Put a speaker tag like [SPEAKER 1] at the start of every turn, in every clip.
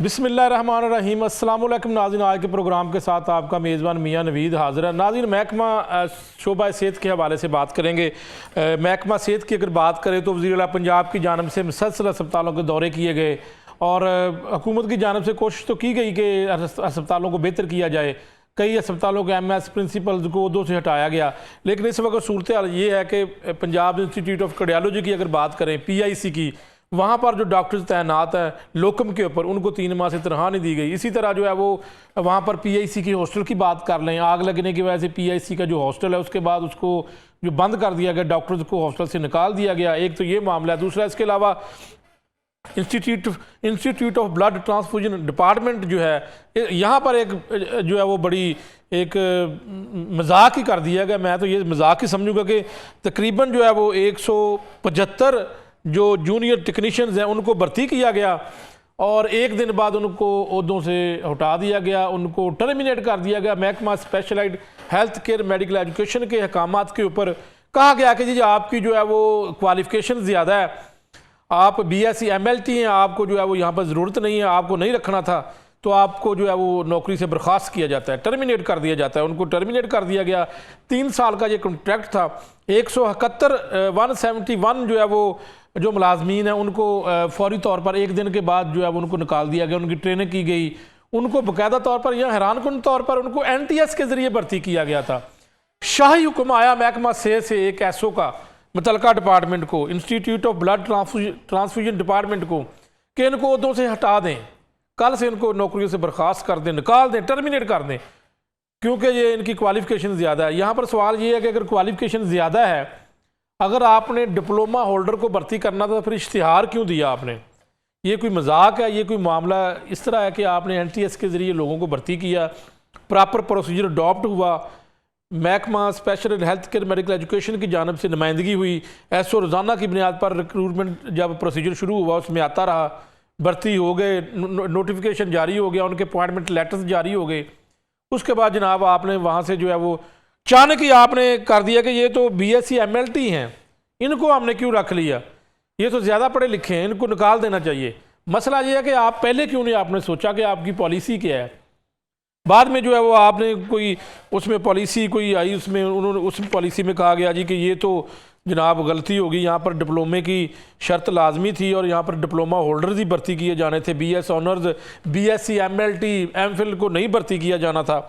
[SPEAKER 1] बिस्मिल्लाहिर्रहमानिर्रहीम। अस्सलाम वालेकुम नाज़रीन, आज के प्रोग्राम के साथ आपका मेज़बान मियाँ नवीद हाज़िर है। नाज़रीन, महकमा शोबा सेहत के हवाले से बात करेंगे। महकमा सेहत की अगर बात करें तो वज़ीर आला पंजाब की जानिब से मुसलसल अस्पतालों के दौरे किए गए और हुकूमत की जानिब से कोशिश तो की गई कि अस्पतालों को बेहतर किया जाए। कई अस्पतालों के MS प्रिंसिपल्स को उहदों से हटाया गया, लेकिन इस वक्त सूरत हाल ये है कि पंजाब इंस्टीट्यूट ऑफ कार्डियोलॉजी की अगर बात करें, PIC की, वहाँ पर जो डॉक्टर्स तैनात हैं लोकम के ऊपर, उनको 3 माह से तनख्वाह नहीं दी गई। इसी तरह जो है वो वहाँ पर PIC की हॉस्टल की बात कर लें, आग लगने की वजह से PIC का जो हॉस्टल है उसके बाद उसको जो बंद कर दिया गया, डॉक्टर्स को हॉस्टल से निकाल दिया गया। एक तो ये मामला है। दूसरा, इसके अलावा institute of blood transfusion department जो है, यहाँ पर एक जो है वो बड़ी एक मजाक ही कर दिया गया। मैं तो ये मजाक ही समझूंगा कि तकरीबन जो है वो 175 जो जूनियर टेक्नीशियंस हैं उनको भर्ती किया गया और एक दिन बाद उनको ओहदों से हटा दिया गया, उनको टर्मिनेट कर दिया गया। महकमा specialised health care medical education के अहकामात के ऊपर कहा गया कि जी आपकी जो है वो क्वालिफिकेशन ज़्यादा है, आप BSc MLT हैं, आपको जो है वो यहाँ पर ज़रूरत नहीं है, आपको नहीं रखना था, तो आपको जो है वो नौकरी से बर्खास्त किया जाता है, टर्मिनेट कर दिया जाता है। उनको टर्मिनेट कर दिया गया। 3 साल का ये कॉन्ट्रैक्ट था। 171 जो है वो जो मुलाजमीन हैं उनको फौरी तौर पर एक दिन के बाद जो है वो उनको निकाल दिया गया, उनकी ट्रेनिंग की गई, उनको बाकायदा तौर पर या हैरानकुन तौर पर उनको NTS के ज़रिए भर्ती किया गया था। शाही हुक्म आया महकमा सेहत से एक SO का मुतलका डिपार्टमेंट को, institute of blood transfusion department को, कि इनको ओहदों से हटा दें, कल से इनको नौकरियों से बर्खास्त कर दें, निकाल दें, टर्मिनेट कर दें, क्योंकि ये इनकी क्वालिफिकेशन ज़्यादा है। यहाँ पर सवाल ये है कि अगर क्वालिफिकेशन ज़्यादा है, अगर आपने डिप्लोमा होल्डर को भर्ती करना था तो फिर इश्तिहार क्यों दिया आपने? ये कोई मजाक है? ये कोई मामला इस तरह है कि आपने NTS के ज़रिए लोगों को भर्ती किया, प्रॉपर प्रोसीजर अडॉप्ट हुआ, महकमा special health care medical education की जानिब से नुमाइंदगी हुई, SO रोज़ाना की बुनियाद पर रिक्रूटमेंट जब प्रोसीजर शुरू हुआ उसमें आता रहा, भर्ती हो गए, नोटिफिकेशन जारी हो गया, उनके अपॉइंटमेंट लेटर्स जारी हो गए। उसके बाद जनाब आपने वहाँ से जो है वो अचानक ही आपने कर दिया कि ये तो BSc MLT हैं, इनको हमने क्यों रख लिया, ये तो ज़्यादा पढ़े लिखे हैं, इनको निकाल देना चाहिए। मसला ये है कि आप पहले क्यों नहीं आपने सोचा कि आपकी पॉलिसी क्या है? बाद में जो है वो आपने कोई उसमें पॉलिसी कोई आई, उसमें उन्होंने उस पॉलिसी में कहा गया जी कि ये तो जनाब गलती होगी, यहाँ पर डिप्लोमे की शर्त लाजमी थी और यहाँ पर डिप्लोमा होल्डर्स ही भर्ती किए जाने थे, BS honours, BSc MLT MPhil को नहीं भर्ती किया जाना था,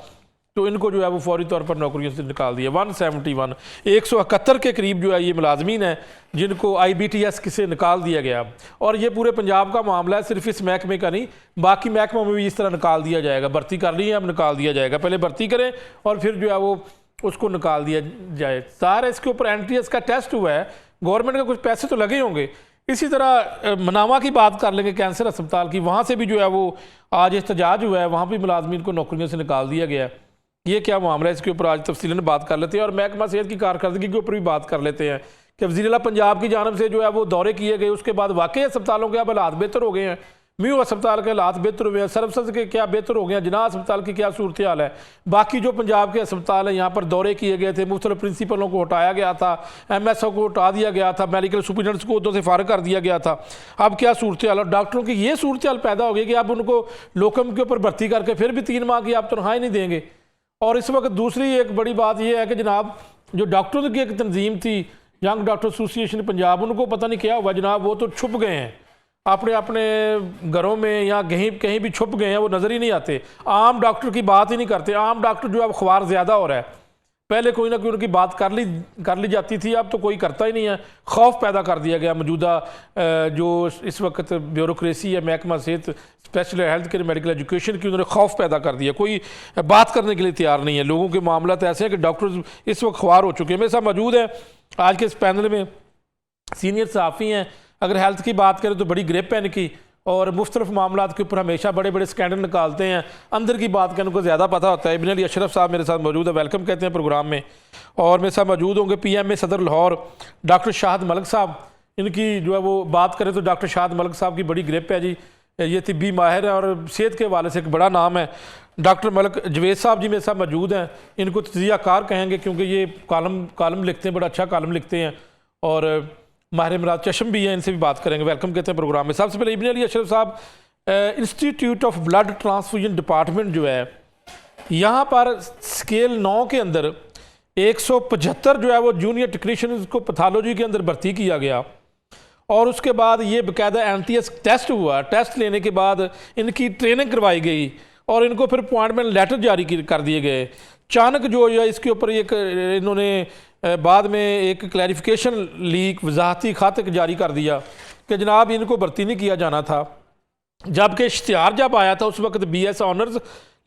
[SPEAKER 1] तो इनको जो है वो फौरी तौर पर नौकरियों से निकाल दिया। 171 के करीब जो है ये मुलाजमीन है जिनको IBTS से निकाल दिया गया। और ये पूरे पंजाब का मामला है, सिर्फ इस महकमे का नहीं, बाकी महकमों में भी इस तरह निकाल दिया जाएगा। भर्ती कर रही है, अब निकाल दिया जाएगा। पहले भर्ती करें और फिर जो है वो उसको निकाल दिया जाए। सारा इसके ऊपर NTS का टेस्ट हुआ है, गवर्नमेंट का कुछ पैसे तो लगे होंगे। इसी तरह मनावा की बात कर लेंगे, कैंसर अस्पताल की, वहाँ से भी जो है वो आज एहतजाज हुआ है, वहाँ भी मुलाजमीन को नौकरियों से निकाल दिया गया है। ये क्या मामला है, इसके ऊपर आज तफसीलन बात कर लेते हैं और महकमा सेहत की कारकर्दगी के ऊपर भी बात कर लेते हैं कि वज़ीर आला पंजाब की जानिब से जो है वो दौरे किए गए, उसके बाद वाकई अस्पतालों के अब हालात बेहतर हो गए हैं। म्यू अस्पताल के हालात बेहतर हुए हैं, सरफसद के क्या बेहतर हो गए हैं, जिनाह अस्पताल की क्या सूरत हाल है, बाकी जो पंजाब के अस्पताल हैं यहाँ पर दौरे किए गए थे, मुख्तलिफ प्रिंसिपलों को हटाया गया था, MSO को हटा दिया गया था, मेडिकल सुपरिटेंडेंट्स को उहदों से फारिग कर दिया गया था। अब क्या सूरत हाल, और डॉक्टरों की ये सूरत हाल पैदा हो गई कि अब उनको लोकम के ऊपर भर्ती करके फिर भी 3 माह की आप तनख्वाह नहीं देंगे। और इस वक्त दूसरी एक बड़ी बात यह है कि जनाब जो डॉक्टरों की एक तंजीम थी, यंग डॉक्टर एसोसिएशन पंजाब, उनको पता नहीं क्या हुआ जनाब, वो तो छुप गए हैं अपने अपने घरों में या कहीं भी छुप गए हैं, वो नज़र ही नहीं आते। आम डॉक्टर की बात ही नहीं करते। आम डॉक्टर जो अब ख्वार ज़्यादा हो रहा है, पहले कोई ना कोई उनकी बात कर ली जाती थी, अब तो कोई करता ही नहीं है। खौफ पैदा कर दिया गया मौजूदा जो इस वक्त ब्यूरोक्रेसी है महकमा सेहत special health care medical education की, उन्होंने खौफ पैदा कर दिया। कोई बात करने के लिए तैयार नहीं है। लोगों के मामला तो ऐसे हैं कि डॉक्टर्स इस वक्त ख्वार हो चुके हैं। मेरे साथ मौजूद है आज के इस पैनल में सीनियर सहाफ़ी हैं। अगर हेल्थ की बात करें तो बड़ी ग्रिप है इनकी और मुख्तलिफ मामला के ऊपर हमेशा बड़े बड़े स्कैंडल निकालते हैं। अंदर की बात का उनको ज़्यादा पता होता है। इब्न अली अशरफ साहब मेरे साथ मौजूद है, वेलकम कहते हैं प्रोग्राम में। और मेरे साथ मौजूद होंगे PMA सदर लाहौर डॉक्टर शाहद मलिक साहब। इनकी जो है वो बात करें तो डॉक्टर शाहद मलिक साहब की बड़ी ग्रिप है जी, ये तिब्बी माहिर है और सेहत के हवाले से एक बड़ा नाम है। डॉक्टर मलिक जवेद साहब जी मेरे साथ मौजूद हैं, इनको तजियाकार कहेंगे क्योंकि ये कॉलम लिखते हैं, बड़ा अच्छा कॉलम लिखते हैं और माहिर मराद चशम भी है, इनसे भी बात करेंगे। वेलकम कहते हैं प्रोग्राम में। सबसे पहले इब्न अली अशरफ साहब, institute of blood transfusion department जो है, यहाँ पर स्केल 9 के अंदर 175 जो है वो जूनियर टेक्नीशियन को पैथोलॉजी के अंदर भर्ती किया गया, और उसके बाद ये बाकायदा NTS टेस्ट हुआ। टेस्ट लेने के बाद इनकी ट्रेनिंग करवाई गई और इनको फिर अपॉइंटमेंट लेटर जारी कर दिए गए। अचानक जो है इसके ऊपर एक इन्होंने बाद में एक क्लैरिफिकेशन लीक वजाहती ख़त जारी कर दिया कि जनाब इनको भर्ती नहीं किया जाना था, जबकि इश्तिहार जब आया था उस वक्त BS ऑनर्स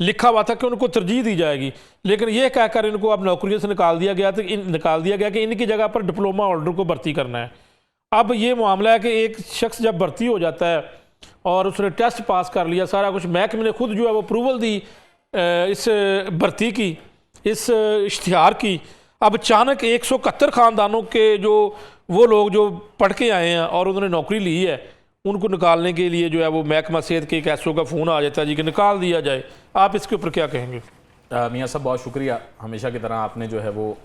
[SPEAKER 1] लिखा हुआ था कि उनको तरजीह दी जाएगी, लेकिन यह कहकर इनको अब नौकरियों से निकाल दिया गया कि इनकी जगह पर डिप्लोमा होल्डर को भर्ती करना है। अब ये मामला है कि एक शख्स जब भर्ती हो जाता है और उसने टेस्ट पास कर लिया, सारा कुछ, महकमे ने खुद जो है वो अप्रूवल दी इस भर्ती की, इस इश्तिहार की, अब अचानक 171 ख़ानदानों के जो वो लोग जो पढ़ के आए हैं और उन्होंने नौकरी ली है, उनको निकालने के लिए जो है वो महकमा सेहत के एक SO का फ़ोन आ जाता है जी कि निकाल दिया जाए। आप इसके ऊपर क्या कहेंगे?
[SPEAKER 2] मियाँ साहब बहुत शुक्रिया, हमेशा की तरह आपने जो है वो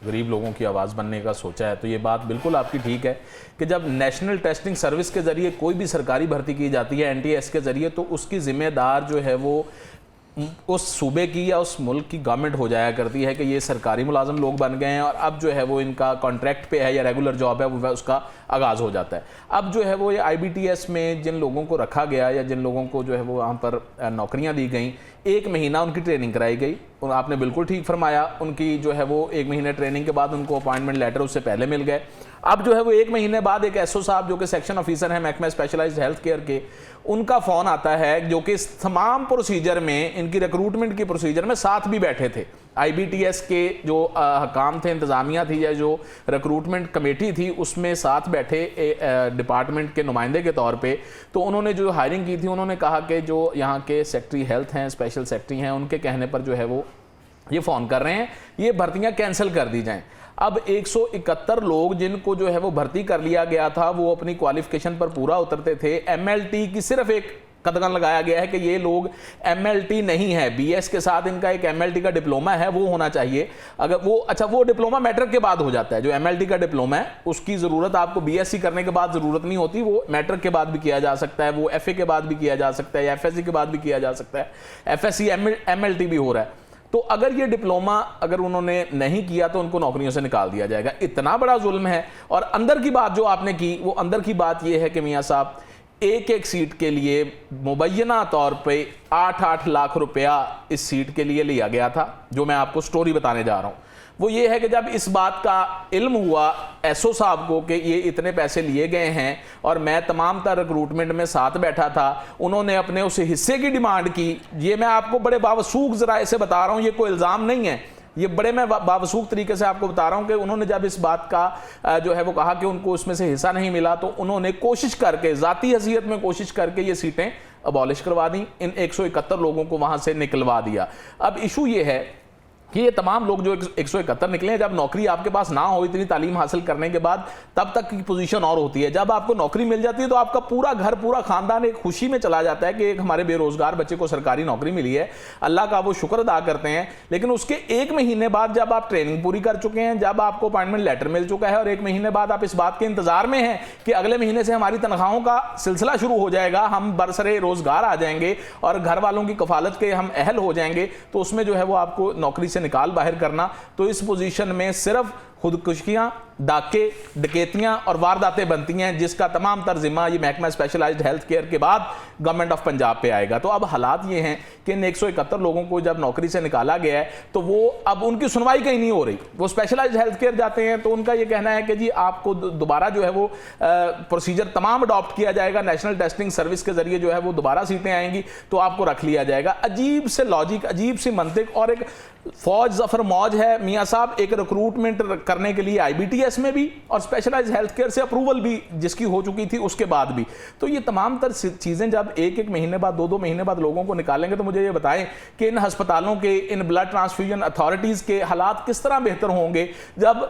[SPEAKER 2] गरीब लोगों की आवाज़ बनने का सोचा है। तो ये बात बिल्कुल आपकी ठीक है कि जब नेशनल टेस्टिंग सर्विस के ज़रिए कोई भी सरकारी भर्ती की जाती है NTS के ज़रिए, तो उसकी ज़िम्मेदार जो है वो उस सूबे की या उस मुल्क की गवर्नमेंट हो जाया करती है कि ये सरकारी मुलाजम लोग बन गए हैं और अब जो है वो इनका कॉन्ट्रैक्ट पे है या रेगुलर जॉब है, वो उसका आगाज़ हो जाता है। अब जो है वो ये IBTS में जिन लोगों को रखा गया या जिन लोगों को जो है वो वहाँ पर नौकरियाँ दी गई, 1 महीना उनकी ट्रेनिंग कराई गई, और आपने बिल्कुल ठीक फरमाया, उनकी जो है वो 1 महीने ट्रेनिंग के बाद उनको अपॉइंटमेंट लेटर उससे पहले मिल गए। अब जो है वो 1 महीने बाद एक SO साहब जो कि सेक्शन ऑफिसर हैं महकमा स्पेशलाइज्ड हेल्थ केयर के, उनका फ़ोन आता है जो कि इस तमाम प्रोसीजर में, इनकी रिक्रूटमेंट की प्रोसीजर में साथ भी बैठे थे। IBTS के जो हकाम थे, इंतज़ामिया थी या जो रिक्रूटमेंट कमेटी थी, उसमें साथ बैठे डिपार्टमेंट के नुमाइंदे के तौर पे। तो उन्होंने जो हायरिंग की थी, उन्होंने कहा कि जो यहाँ के सेक्रेटरी हेल्थ हैं, स्पेशल सेक्रेटरी हैं, उनके कहने पर जो है वो ये फ़ोन कर रहे हैं, ये भर्तियाँ कैंसिल कर दी जाएँ। अब 171 लोग जिनको जो है वो भर्ती कर लिया गया था, वो अपनी क्वालिफिकेशन पर पूरा उतरते थे। MLT की सिर्फ एक कदगन लगाया गया है कि ये लोग MLT नहीं है, BS के साथ इनका एक MLT का डिप्लोमा है, वो होना चाहिए। अगर वो, अच्छा, वो डिप्लोमा मैट्रिक के बाद हो जाता है। जो MLT का डिप्लोमा है उसकी ज़रूरत आपको BSc करने के बाद ज़रूरत नहीं होती, वो मैट्रिक के बाद भी किया जा सकता है, वो FA के बाद भी किया जा सकता है या FSc के बाद भी किया जा सकता है। FSc MLT भी हो रहा है। तो अगर ये डिप्लोमा अगर उन्होंने नहीं किया तो उनको नौकरियों से निकाल दिया जाएगा। इतना बड़ा जुल्म है। और अंदर की बात जो आपने की, वो अंदर की बात ये है कि मियाँ साहब, एक सीट के लिए मुबैना तौर पे 8-8 लाख रुपया इस सीट के लिए लिया गया था। जो मैं आपको स्टोरी बताने जा रहा हूँ वो ये है कि जब इस बात का इल्म हुआ SO साहब को कि ये इतने पैसे लिए गए हैं और मैं तमाम तर रिक्रूटमेंट में साथ बैठा था, उन्होंने अपने उस हिस्से की डिमांड की। ये मैं आपको बड़े बावसूख ज़राए से बता रहा हूँ, ये कोई इल्ज़ाम नहीं है, ये बड़े मैं बावसूख तरीके से आपको बता रहा हूँ कि उन्होंने जब इस बात का जो है वो कहा कि उनको उसमें से हिस्सा नहीं मिला, तो उन्होंने कोशिश करके, ज़ाती हैसियत में कोशिश करके ये सीटें अबॉलिश करवा दी, इन 171 लोगों को वहाँ से निकलवा दिया। अब इशू ये है कि ये तमाम लोग जो 171 निकले हैं, जब नौकरी आपके पास ना हो, इतनी तालीम हासिल करने के बाद, तब तक की पोजीशन और होती है। जब आपको नौकरी मिल जाती है तो आपका पूरा घर, पूरा खानदान एक खुशी में चला जाता है कि एक हमारे बेरोजगार बच्चे को सरकारी नौकरी मिली है, अल्लाह का वो शुक्र अदा करते हैं। लेकिन उसके 1 महीने बाद जब आप ट्रेनिंग पूरी कर चुके हैं, जब आपको अपॉइंटमेंट लेटर मिल चुका है और 1 महीने बाद आप इस बात के इंतजार में हैं कि अगले महीने से हमारी तनख्वाहों का सिलसिला शुरू हो जाएगा, हम बरसरे रोजगार आ जाएंगे और घर वालों की कफालत के हम अहल हो जाएंगे, तो उसमें जो है वो आपको नौकरी से निकाल बाहर करना। तो इस पोजीशन में सिर्फ खुदकुशियां, डाके, डकैतियां और वारदातें बनती हैं, जिसका तमाम तर्जिमा ये महकमा स्पेशलाइज्ड हेल्थ केयर के बाद गवर्नमेंट ऑफ पंजाब पे आएगा। तो अब हालात ये हैं कि इन 171 लोगों को जब नौकरी से निकाला गया है तो वो अब उनकी सुनवाई कहीं नहीं हो रही। वो स्पेशलाइज्ड हेल्थ केयर जाते हैं तो उनका ये कहना है कि जी आपको दोबारा जो है वो प्रोसीजर तमाम अडॉप्ट किया जाएगा, नेशनल टेस्टिंग सर्विस के जरिए जो है वो दोबारा सीटें आएंगी तो आपको रख लिया जाएगा। अजीब से लॉजिक, अजीब सी मंतिक, और एक फौज जफर मौज है मियाँ साहब, एक रिक्रूटमेंट करने के लिए IBTS में भी और स्पेशलाइज्ड हेल्थ केयर से अप्रूवल भी जिसकी हो चुकी थी उसके बाद भी। तो ये तमाम तर चीज़ें जब 1-1 महीने बाद, 2-2 महीने बाद लोगों को निकालेंगे, तो मुझे ये बताएं कि इन अस्पतालों के, इन ब्लड ट्रांसफ्यूजन अथॉरिटीज़ के हालात किस तरह बेहतर होंगे जब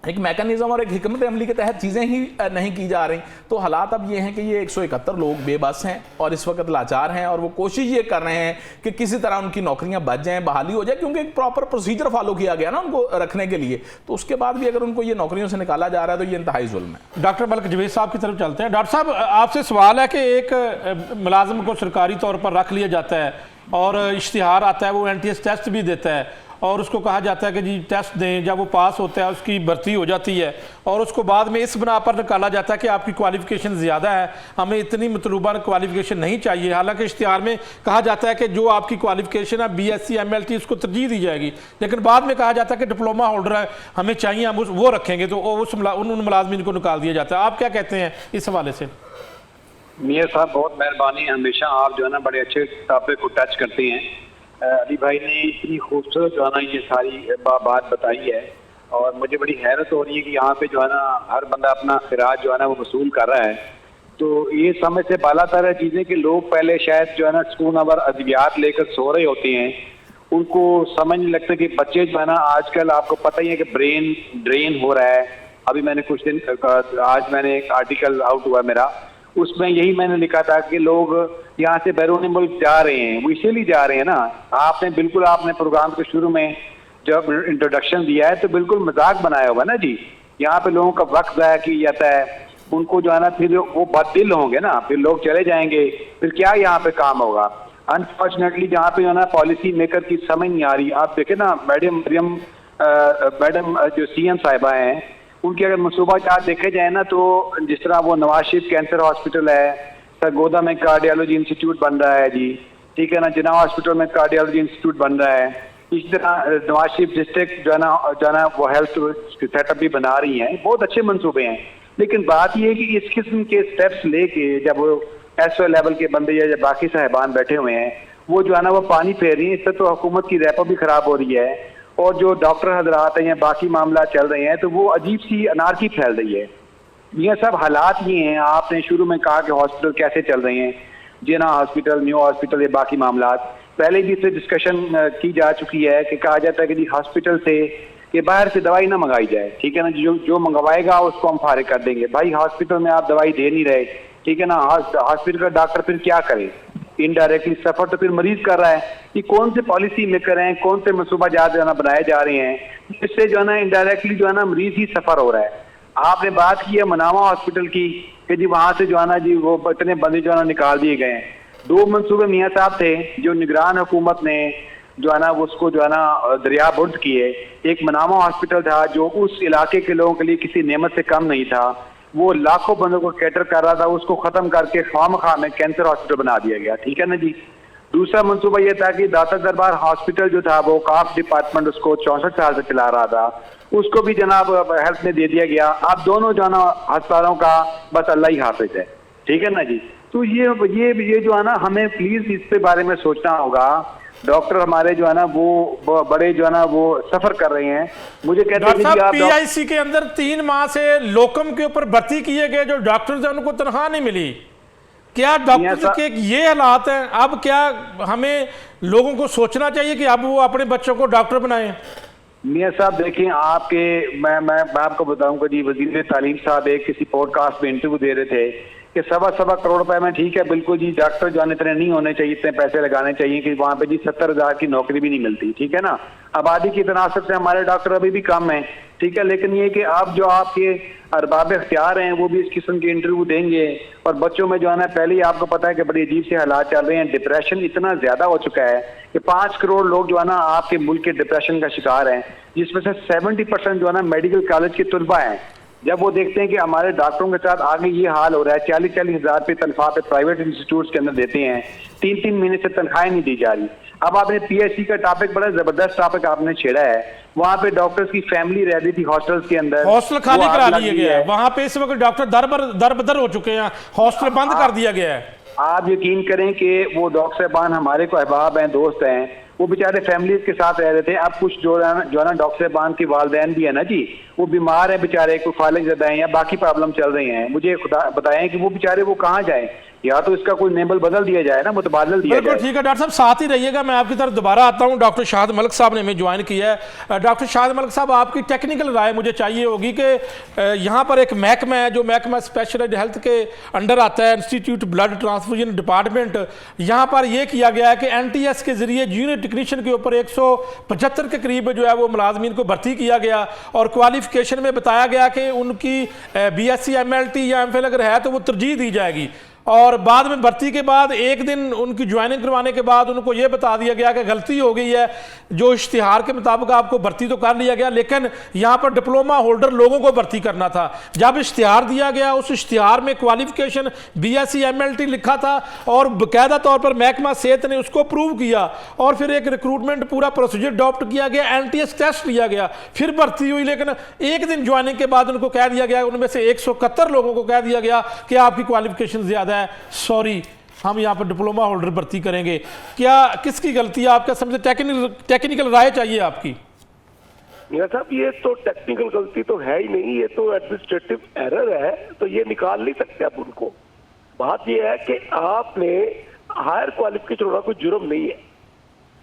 [SPEAKER 2] एक मैकेनिज्म और एक हिकमत अमली के तहत चीज़ें ही नहीं की जा रही। तो हालात अब ये हैं कि ये 171 लोग बेबस हैं और इस वक्त लाचार हैं और वो कोशिश ये कर रहे हैं कि किसी तरह उनकी नौकरियां बच जाएं, बहाली हो जाए, क्योंकि एक प्रॉपर प्रोसीजर फॉलो किया गया ना उनको रखने के लिए। तो उसके बाद भी अगर उनको ये नौकरियों से निकाला जा रहा है तो ये इंतहाई जुल्म है।
[SPEAKER 1] डॉक्टर मलिक जवेद साहब की तरफ चलते हैं। डॉक्टर साहब, आपसे सवाल है कि एक मुलाजिम को सरकारी तौर पर रख लिया जाता है और इश्तिहार आता है, वो NTS टेस्ट भी देता है और उसको कहा जाता है कि जी टेस्ट दें, जब वो पास होता है उसकी भर्ती हो जाती है और उसको बाद में इस बना पर निकाला जाता है कि आपकी क्वालिफिकेशन ज़्यादा है, हमें इतनी मतलूबा क्वालिफिकेशन नहीं चाहिए। हालांकि इश्तिहार में कहा जाता है कि जो आपकी क्वालिफिकेशन है BSc MLT उसको तरजीह दी जाएगी, लेकिन बाद में कहा जाता है कि डिप्लोमा होल्डर है, हमें चाहिए, हम वो रखेंगे, तो उन मुलाजमीन को निकाल दिया जाता है। आप क्या कहते हैं इस हवाले से?
[SPEAKER 3] मियां साहब बहुत मेहरबानी, हमेशा आप जो है ना बड़े अच्छे टॉपिक को टच करते हैं। अली भाई ने इतनी खूबसूरत जो है ना ये सारी बात बताई है और मुझे बड़ी हैरत हो रही है कि यहाँ पे जो है ना हर बंदा अपना खिराज जो है ना वो वसूल कर रहा है। तो ये समझ से बालातर है चीज़ें कि लोग पहले शायद जो है ना स्कूल नंबर अद्वियात लेकर सो रहे होते हैं, उनको समझ नहीं लगता कि बच्चे जो है ना आजकल आपको पता ही है कि ब्रेन ड्रेन हो रहा है। अभी मैंने कुछ दिन आज मैंने एक आर्टिकल आउट हुआ मेरा, उसमें यही मैंने लिखा था कि लोग यहाँ से बैरून मुल्क जा रहे हैं, वो इसीलिए जा रहे हैं ना। आपने बिल्कुल आपने प्रोग्राम के शुरू में जब इंट्रोडक्शन दिया है तो बिल्कुल मजाक बनाया हुआ ना जी। यहाँ पे लोगों का वक्त ज़ाया किया जाता है, उनको जो है ना फिर वो बददिल होंगे ना, फिर लोग चले जाएंगे, फिर क्या यहाँ पे काम होगा। अनफॉर्चुनेटली जहाँ पे जो है ना पॉलिसी मेकर की समझ नहीं आ रही। आप देखें ना मैडम जो CM साहिबा हैं, उनके अगर मनसूबा जात देखे जाए ना तो जिस तरह वो नवाज शरीफ कैंसर हॉस्पिटल है, सरगोदा में कार्डियोलॉजी इंस्टीट्यूट बन रहा है जी, ठीक है ना, जिना हॉस्पिटल में कार्डियोलॉजी इंस्टीट्यूट बन रहा है, इसी तरह नवाज शरीफ डिस्ट्रिक्ट जो है ना वो हेल्थ सेटअप भी बना रही हैं। बहुत अच्छे मंसूबे हैं, लेकिन बात यह है कि इस किस्म के स्टेप्स लेके जब SO लेवल के बंदे या बाकी साहिबान बैठे हुए हैं, वो जो है ना वो पानी फेर रही है। इससे तो हुकूमत की रैपो भी खराब हो रही है और जो डॉक्टर हजरात हैं या बाकी मामला चल रहे हैं तो वो अजीब सी अनारकी फैल रही है। ये सब हालात ये हैं। आपने शुरू में कहा कि हॉस्पिटल कैसे चल रहे हैं, जिना हॉस्पिटल, न्यू हॉस्पिटल, ये बाकी मामला पहले भी इससे डिस्कशन की जा चुकी है कि कहा जाता है कि जी हॉस्पिटल से कि बाहर से दवाई ना मंगाई जाए, ठीक है ना, जो मंगवाएगा उसको हम फारिग कर देंगे। भाई हॉस्पिटल में आप दवाई दे नहीं रहे, ठीक है ना, हॉस्पिटल का डॉक्टर फिर क्या करे, इनडायरेक्टली सफर तो फिर मरीज कर रहा है। कि कौन से पॉलिसी मेकर हैं, कौन से मनसूबा जात जो है ना बनाए जा रहे हैं, जिससे जो है ना इनडायरेक्टली जो है ना मरीज ही सफर हो रहा है। आपने बात की है मनावा हॉस्पिटल की कि जी वहां से जो है ना जी वो इतने बंदे जो है ना निकाल दिए गए हैं। 2 मनसूबे मियाँ साहब थे जो निगरान हुकूमत ने जो है ना उसको जो है ना दरिया बुर्द किए। एक मनावा हॉस्पिटल था जो उस इलाके के लोगों के लिए किसी नेमत से कम नहीं था, वो लाखों बंदों को कैटर कर रहा था, उसको खत्म करके खामखा में कैंसर हॉस्पिटल बना दिया गया, ठीक है ना जी। दूसरा मंसूबा यह था कि दाता दरबार हॉस्पिटल जो था वो काफ डिपार्टमेंट उसको 64 साल से चला रहा था, उसको भी जनाब हेल्थ में दे दिया गया। आप दोनों जो है ना अस्पतालों का बस अल्लाह ही हाफिज है, ठीक है ना जी। तो ये जो है ना हमें प्लीज इस पे बारे में सोचना होगा। डॉक्टर हमारे जो है ना वो बड़े जो है ना वो सफर कर रहे हैं। मुझे कहते हैं कि आप
[SPEAKER 1] PIC के अंदर 3 माह से लोकम के ऊपर भर्ती किए गए जो डॉक्टर्स हैं उनको तनख्वाह नहीं मिली। क्या डॉक्टर के ये हालात हैं? अब क्या हमें लोगों को सोचना चाहिए कि अब वो अपने बच्चों को डॉक्टर बनाएं?
[SPEAKER 3] मियाँ साहब देखें, मैं आपको बताऊंगा जी, वजीर तालीम साहब एक किसी पॉडकास्ट में इंटरव्यू दे रहे थे कि 1.25 करोड़ रुपए में, ठीक है बिल्कुल जी, डॉक्टर जो इतने नहीं होने चाहिए, इतने पैसे लगाने चाहिए कि वहाँ पे जी 70,000 की नौकरी भी नहीं मिलती, ठीक है ना। आबादी की तनासब से हमारे डॉक्टर अभी भी कम है, ठीक है, लेकिन ये कि अब जो आपके अरबाब इख्तियार हैं वो भी इस किस्म के इंटरव्यू देंगे। और बच्चों में जो है ना पहले ही आपको पता है कि बड़ी अजीब से हालात चल रहे हैं, डिप्रेशन इतना ज्यादा हो चुका है कि 5 करोड़ लोग जो है ना आपके मुल्क के डिप्रेशन का शिकार हैं, जिसमें से 70% जो है ना मेडिकल कॉलेज के तलबा हैं। जब वो देखते हैं कि हमारे डॉक्टरों के साथ आगे ये हाल हो रहा है, 40-40 हज़ार रुपये तनख्वाह पे प्राइवेट इंस्टीट्यूट्स के अंदर देते हैं, 3-3 महीने से तनख्वाहें नहीं दी जा रही। अब आपने PIC का टॉपिक, बड़ा जबरदस्त टॉपिक आपने छेड़ा है। वहाँ पे डॉक्टर्स की फैमिली रह रही थी हॉस्टल्स के अंदर,
[SPEAKER 1] हॉस्टल खाली करा लिए गया है, वहाँ पे इस वक्त डॉक्टर दर बदर हो चुके हैं, हॉस्टल बंद कर दिया गया है।
[SPEAKER 3] आप यकीन करें कि वो डॉक्टर साहबान हमारे को अहबाब हैं, दोस्त हैं, वो बेचारे फैमिली के साथ रह रहे थे। अब कुछ जो है ना डॉक्टर साहबान की वालदैन भी है ना जी, वो बीमार है बेचारे, कोई फालिज ज़दा हैं या बाकी प्रॉब्लम चल रही हैं। मुझे खुदा बताएं कि वो बेचारे वो कहाँ जाएं। या तो इसका कोई नेबल बदल दिया जाए ना, मुतबादल दिया
[SPEAKER 1] बिल्कुल
[SPEAKER 3] जाए।
[SPEAKER 1] ठीक है डॉक्टर साहब, साथ ही रहिएगा। मैं आपकी तरफ दोबारा आता हूं। डॉक्टर शाहिद मलिक साहब ने हमें ज्वाइन किया है। डॉक्टर शाहिद मलिक साहब, आपकी टेक्निकल राय मुझे चाहिए होगी कि यहाँ पर एक महकमा है जो महकमा स्पेशलाइज्ड हेल्थ के अंडर आता है, इंस्टीट्यूट ब्लड ट्रांसफ्यूजन डिपार्टमेंट। यहाँ पर यह किया गया है कि NTS के जरिए जूनियर टेक्नीशियन के ऊपर 175 के करीब जो है वो मुलाजमीन को भर्ती किया गया और क्वालिफिकेशन में बताया गया कि उनकी BSc MLT या MPhil अगर है तो वो तरजीह दी जाएगी। और बाद में भर्ती के बाद एक दिन उनकी ज्वाइनिंग करवाने के बाद उनको ये बता दिया गया कि गलती हो गई है, जो इश्तिहार के मुताबिक आपको भर्ती तो कर लिया गया लेकिन यहाँ पर डिप्लोमा होल्डर लोगों को भर्ती करना था। जब इश्तिहार दिया गया उस इश्तिहार में क्वालिफिकेशन BSc MLT लिखा था और बाकायदा तौर पर महकमा सेहत ने उसको प्रूव किया और फिर एक रिक्रूटमेंट पूरा प्रोसीजर अडॉप्ट किया गया, NTS टेस्ट लिया गया, फिर भर्ती हुई। लेकिन एक दिन ज्वाइनिंग के बाद उनको कह दिया गया, उनमें से 171 लोगों को कह दिया गया कि आपकी क्वालिफिकेशन ज़्यादा है, सॉरी हम यहाँ पर डिप्लोमा होल्डर भर्ती करेंगे। क्या किसकी गलती है आपका समझे? टेक्निकल राय चाहिए आपकी।
[SPEAKER 4] मियां साहब, ये तो टेक्निकल गलती तो है ही नहीं, ये तो एडमिनिस्ट्रेटिव एरर है, तो ये निकाल नहीं सकते आप उनको। बात ये है कि आपने हायर क्वालिफिकेशन होना कोई जुर्म नहीं है,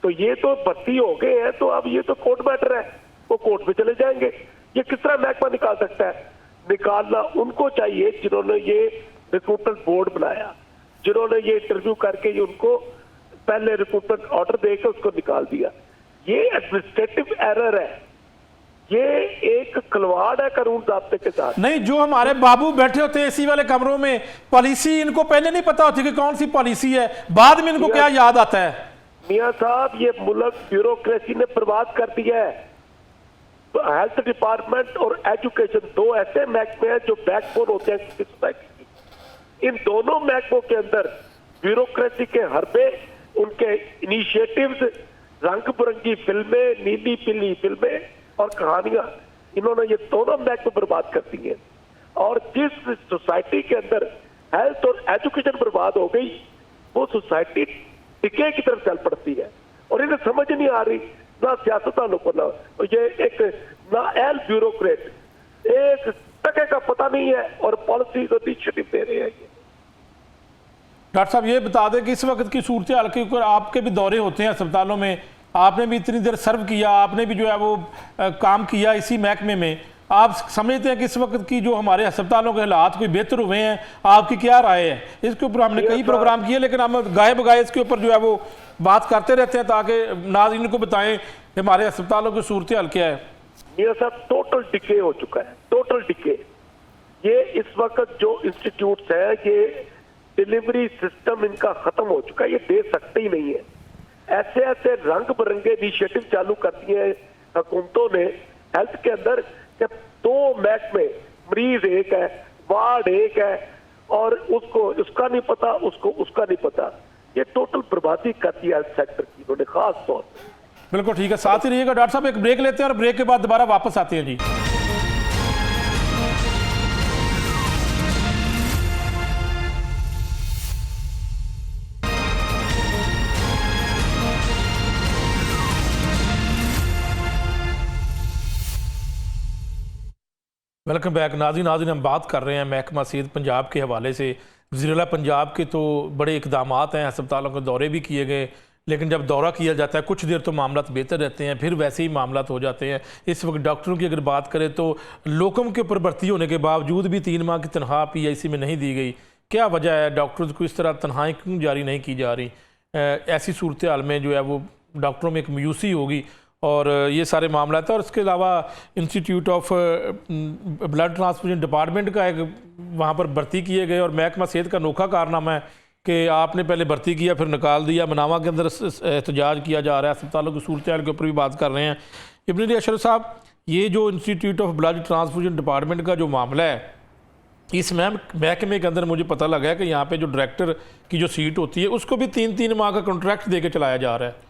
[SPEAKER 4] तो ये तो भर्ती हो गए हैं, तो अब ये तो कोर्ट मैटर है, वो कोर्ट में चले जाएंगे। ये किस तरह महकमा निकाल सकता है? निकालना उनको चाहिए जिन्होंने ये रिक्रूटमेंट बोर्ड बनाया, जिन्होंने ये इंटरव्यू करके ये उनको पहले रिक्रूटमेंट ऑर्डर देकर उसको निकाल दिया। ये एडमिनिस्ट्रेटिव एरर है, ये एक खिलवाड़ है कानून ज़ाब्ते के साथ।
[SPEAKER 1] नहीं, जो हमारे बाबू बैठे होते हैं एसी वाले कमरों में, पॉलिसी इनको पहले नहीं पता होती कि कौन सी पॉलिसी है, बाद में इनको क्या याद आता है?
[SPEAKER 4] मियां साहब, ये मुल्क ब्यूरोक्रेसी ने बर्बाद कर दिया है। तो हेल्थ डिपार्टमेंट और एजुकेशन दो ऐसे महकमे हैं जो बैकबोन होते हैं सोसाइटी की। इन दोनों महकमों के अंदर ब्यूरोक्रेसी के हरबे, उनके इनिशिएटिव्स, रंग बिरंगी फिल्में, नीली पीली फिल्में और कहानियां, इन्होंने ये दोनों महकमे बर्बाद कर दी हैं। और जिस सोसाइटी के अंदर हेल्थ और एजुकेशन बर्बाद हो गई, वो सोसाइटी टिके की तरफ चल पड़ती है और इन्हें समझ नहीं आ रही, ना सियासतदानों को, ना ये एक नाअहल ब्यूरोक्रेट, एक टके का पता नहीं है और पॉलिसी को इनिशिएटिव दे रहे हैं।
[SPEAKER 1] डॉक्टर साहब, ये बता दें कि इस वक्त की सूरत हाल के ऊपर आपके भी दौरे होते हैं अस्पतालों में, आपने भी इतनी देर सर्व किया, आपने भी जो है वो काम किया इसी महकमे में, आप समझते हैं कि इस वक्त की जो हमारे अस्पतालों के हालात कोई बेहतर हुए हैं? आपकी क्या राय है इसके ऊपर? हमने कई प्रोग्राम किए लेकिन हम गाए बगाए इसके ऊपर जो है वो बात करते रहते हैं ताकि नाज़रीन को बताएं कि हमारे अस्पतालों की सूरत हाल क्या है।
[SPEAKER 4] मियां साहब, टोटल डिके हो चुका है, टोटल डिके। ये इस वक्त जो इंस्टीट्यूट्स है, ये डिलीवरी सिस्टम इनका खत्म हो चुका है, ये दे सकते ही नहीं है। ऐसे ऐसे रंग बिरंगे इनिशिएटिव चालू कर दिए हैं हुकूमतों ने हेल्थ के अंदर कि 2 महकमे, मरीज एक है, वार्ड एक है और उसको उसका नहीं पता, उसको उसका नहीं पता। ये टोटल बर्बादी कर दी हेल्थ सेक्टर की इन्होंने खास तौर पर।
[SPEAKER 1] बिल्कुल ठीक है, साथ ही रहिएगा। डॉक्टर साहब, एक ब्रेक लेते हैं और ब्रेक के बाद दोबारा वापस आते हैं जी। वेलकम बैक नाज़रीन। हम बात कर रहे हैं महकमा सेहत पंजाब के हवाले से। वज़ीर-ए-आला पंजाब के तो बड़े इक़दाम हैं, अस्पतालों के दौरे भी किए गए, लेकिन जब दौरा किया जाता है कुछ देर तो मामला बेहतर रहते हैं, फिर वैसे ही मामला हो जाते हैं। इस वक्त डॉक्टरों की अगर बात करें तो लोकम के ऊपर भर्ती होने के बावजूद भी 3 माह की तनख्वाह PIC में नहीं दी गई। क्या वजह है? डॉक्टर्स को इस तरह तनख्वाहें क्यों जारी नहीं की जा रही? ऐसी सूरत हाल में जो है वो डॉक्टरों में एक मायूसी होगी और ये सारे मामला था। और इसके अलावा institute of blood transfusion department का एक वहाँ पर भर्ती किए गए और महकमा सेहत का अनोखा कारनामा है कि आपने पहले भर्ती किया फिर निकाल दिया। मनावा के अंदर एहतजाज किया जा रहा है, अस्पतालों की सूरत हाल के ऊपर भी बात कर रहे हैं। इब्न अली अशरफ साहब, ये जो institute of blood transfusion department का जो मामला है, इस महकमे के अंदर मुझे पता लगा है कि यहाँ पे जो डायरेक्टर की जो सीट होती है उसको भी 3-3 माह का कॉन्ट्रैक्ट दे के चलाया जा रहा है।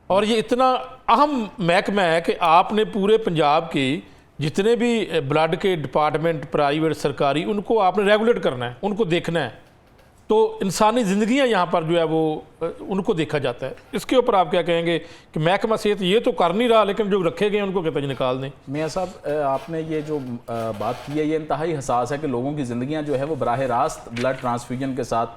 [SPEAKER 1] और ये इतना अहम महकमा है कि आपने पूरे पंजाब की जितने भी ब्लड के डिपार्टमेंट प्राइवेट सरकारी, उनको आपने रेगुलेट करना है, उनको देखना है। तो इंसानी ज़िंदगियाँ यहाँ पर जो है वो उनको देखा जाता है। इसके ऊपर आप क्या कहेंगे कि महकमा सेहत ये तो कर नहीं रहा, लेकिन जो रखे गए उनको कहते हैं निकाल दें।
[SPEAKER 2] मियाँ साहब, आपने ये जो बात की है ये इंतहाई हसास है कि लोगों की ज़िंदगियां जो है वो बराह रास्त ब्लड ट्रांसफ्यूजन के साथ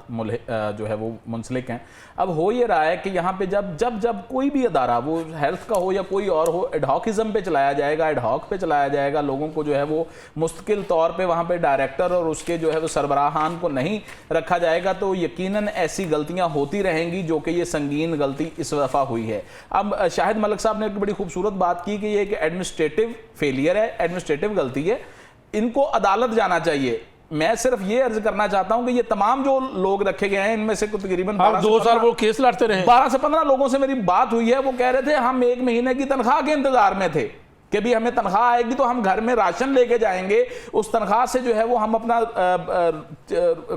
[SPEAKER 2] जो है वो मुंसलिक हैं। अब हो ये रहा है कि यहाँ पे जब कोई भी अदारा, वो हेल्थ का हो या कोई और हो, एडहॉकिज्म पे चलाया जाएगा, एडहॉक पे चलाया जाएगा, लोगों को जो है वो मुस्तकिल तौर पे वहाँ पे डायरेक्टर और उसके जो है वो सरबराहान को नहीं रखा जाएगा, तो यकीनन ऐसी गलतियाँ होती रहेंगी जो कि ये संगीन गलती इस दफ़ा हुई है। अब शाहिद मलिक साहब ने एक बड़ी खूबसूरत बात की कि ये एक एडमिनिस्ट्रेटिव फेलियर है, एडमिनिस्ट्रेटिव गलती है, इनको अदालत जाना चाहिए। मैं सिर्फ ये अर्ज करना चाहता हूं कि ये तमाम जो लोग रखे गए हैं इनमें से तकरीबन
[SPEAKER 1] 2 साल वो केस लड़ते रहे।
[SPEAKER 2] 12 से 15 लोगों से मेरी बात हुई है, वो कह रहे थे हम 1 महीने की तनख्वाह के इंतजार में थे कि भी हमें तनख्वाह आएगी तो हम घर में राशन लेके जाएंगे, उस तनख्वाह से जो है वो हम अपना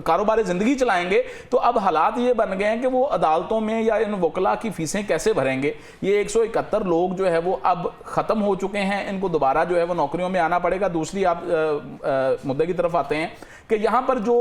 [SPEAKER 2] कारोबारी ज़िंदगी चलाएंगे। तो अब हालात ये बन गए हैं कि वो अदालतों में या इन वकला की फीसें कैसे भरेंगे। ये 171 लोग जो है वो अब ख़त्म हो चुके हैं, इनको दोबारा जो है वो नौकरियों में आना पड़ेगा। दूसरी आप मुद्दे की तरफ आते हैं कि यहाँ पर जो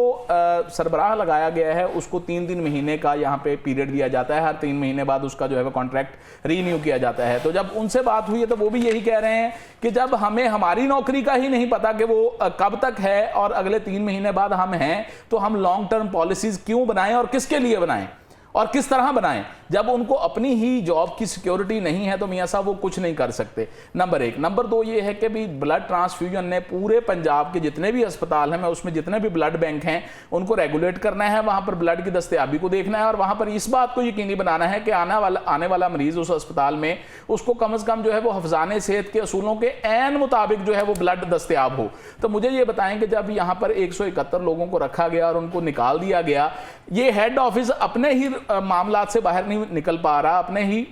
[SPEAKER 2] सरबराह लगाया गया है उसको 3 महीने का यहाँ पे पीरियड दिया जाता है, हर 3 महीने बाद उसका जो है वो कॉन्ट्रैक्ट रीन्यू किया जाता है। तो जब उनसे बात हुई है तो वो भी यही कह रहे हैं कि जब हमें हमारी नौकरी का ही नहीं पता कि वो कब तक है और अगले 3 महीने बाद हम हैं, तो हम लॉन्ग टर्म पॉलिसीज क्यों बनाएं और किसके लिए बनाएं और किस तरह बनाएं। जब उनको अपनी ही जॉब की सिक्योरिटी नहीं है तो मियाँ साहब वो कुछ नहीं कर सकते, नंबर 1। नंबर 2 ये है कि भी ब्लड ट्रांसफ्यूजन ने पूरे पंजाब के जितने भी अस्पताल हैं, मैं उसमें जितने भी ब्लड बैंक हैं उनको रेगुलेट करना है, वहाँ पर ब्लड की दस्तयाबी को देखना है और वहाँ पर इस बात को यकीनी बनाना है कि आने वाला मरीज़ उस अस्पताल में उसको कम से कम जो है वो हफ्ज़ाने सेहत के असूलों के ऐन मुताबिक जो है वो ब्लड दस्तयाब हो। तो मुझे ये बताएं कि जब यहाँ पर 171 लोगों को रखा गया और उनको निकाल दिया गया, ये हेड ऑफिस अपने ही मामलात से बाहर नहीं निकल पा रहा, अपने ही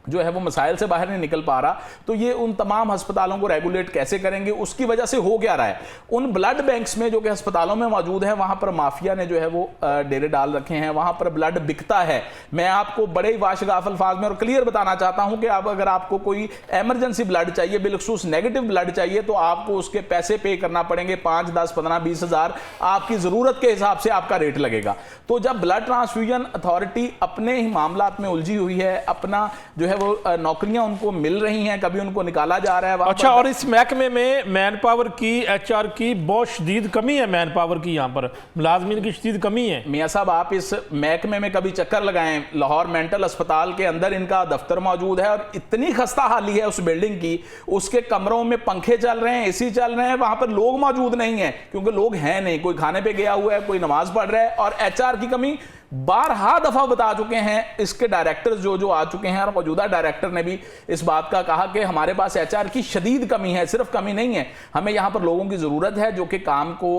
[SPEAKER 2] जो है वो मसाइल से बाहर नहीं निकल पा रहा, तो ये उन तमाम अस्पतालों को रेगुलेट कैसे करेंगे? उसकी वजह से हो क्या रहा है, उन ब्लड बैंक्स में जो कि अस्पतालों में मौजूद हैं वहां पर माफिया ने जो है वो डेरे डाल रखे हैं, वहां पर ब्लड बिकता है। मैं आपको बड़े ही वाशगाफ अल्फाज में और क्लियर बताना चाहता हूं कि अब अगर आपको कोई एमरजेंसी ब्लड चाहिए, बिलखसूस नेगेटिव ब्लड चाहिए, तो आपको उसके पैसे पे करना पड़ेंगे, 5, 10, 15, 20 हज़ार आपकी ज़रूरत के हिसाब से आपका रेट लगेगा। तो जब ब्लड ट्रांसफ्यूजन अथॉरिटी अपने ही मामलात में उलझी हुई है, अपना जो है वो नौकरियां उनको मिल रही हैं, कभी उनको निकाला जा रहा है।
[SPEAKER 1] अच्छा, और इस महकमे में मैन पावर की, HR की बहुत शदीद कमी है, मैन पावर की यहाँ पर मुलाजमीन की शदीद कमी है।
[SPEAKER 2] मियाँ साहब, आप इस महकमे में कभी चक्कर लगाएं, लाहौर मेंटल अस्पताल के अंदर इनका दफ्तर मौजूद है और इतनी खस्ता हाली है उस बिल्डिंग की, उसके कमरों में पंखे चल रहे हैं, AC चल रहे हैं, वहां पर लोग मौजूद नहीं है क्योंकि लोग हैं नहीं, कोई खाने पे गया हुआ है, कोई नमाज पढ़ रहा है। और HR की कमी 12 दफा बता चुके हैं इसके डायरेक्टर्स जो आ चुके हैं, और मौजूदा डायरेक्टर ने भी इस बात का कहा कि हमारे पास HR की शदीद कमी है। सिर्फ कमी नहीं है, हमें यहाँ पर लोगों की ज़रूरत है जो कि काम को,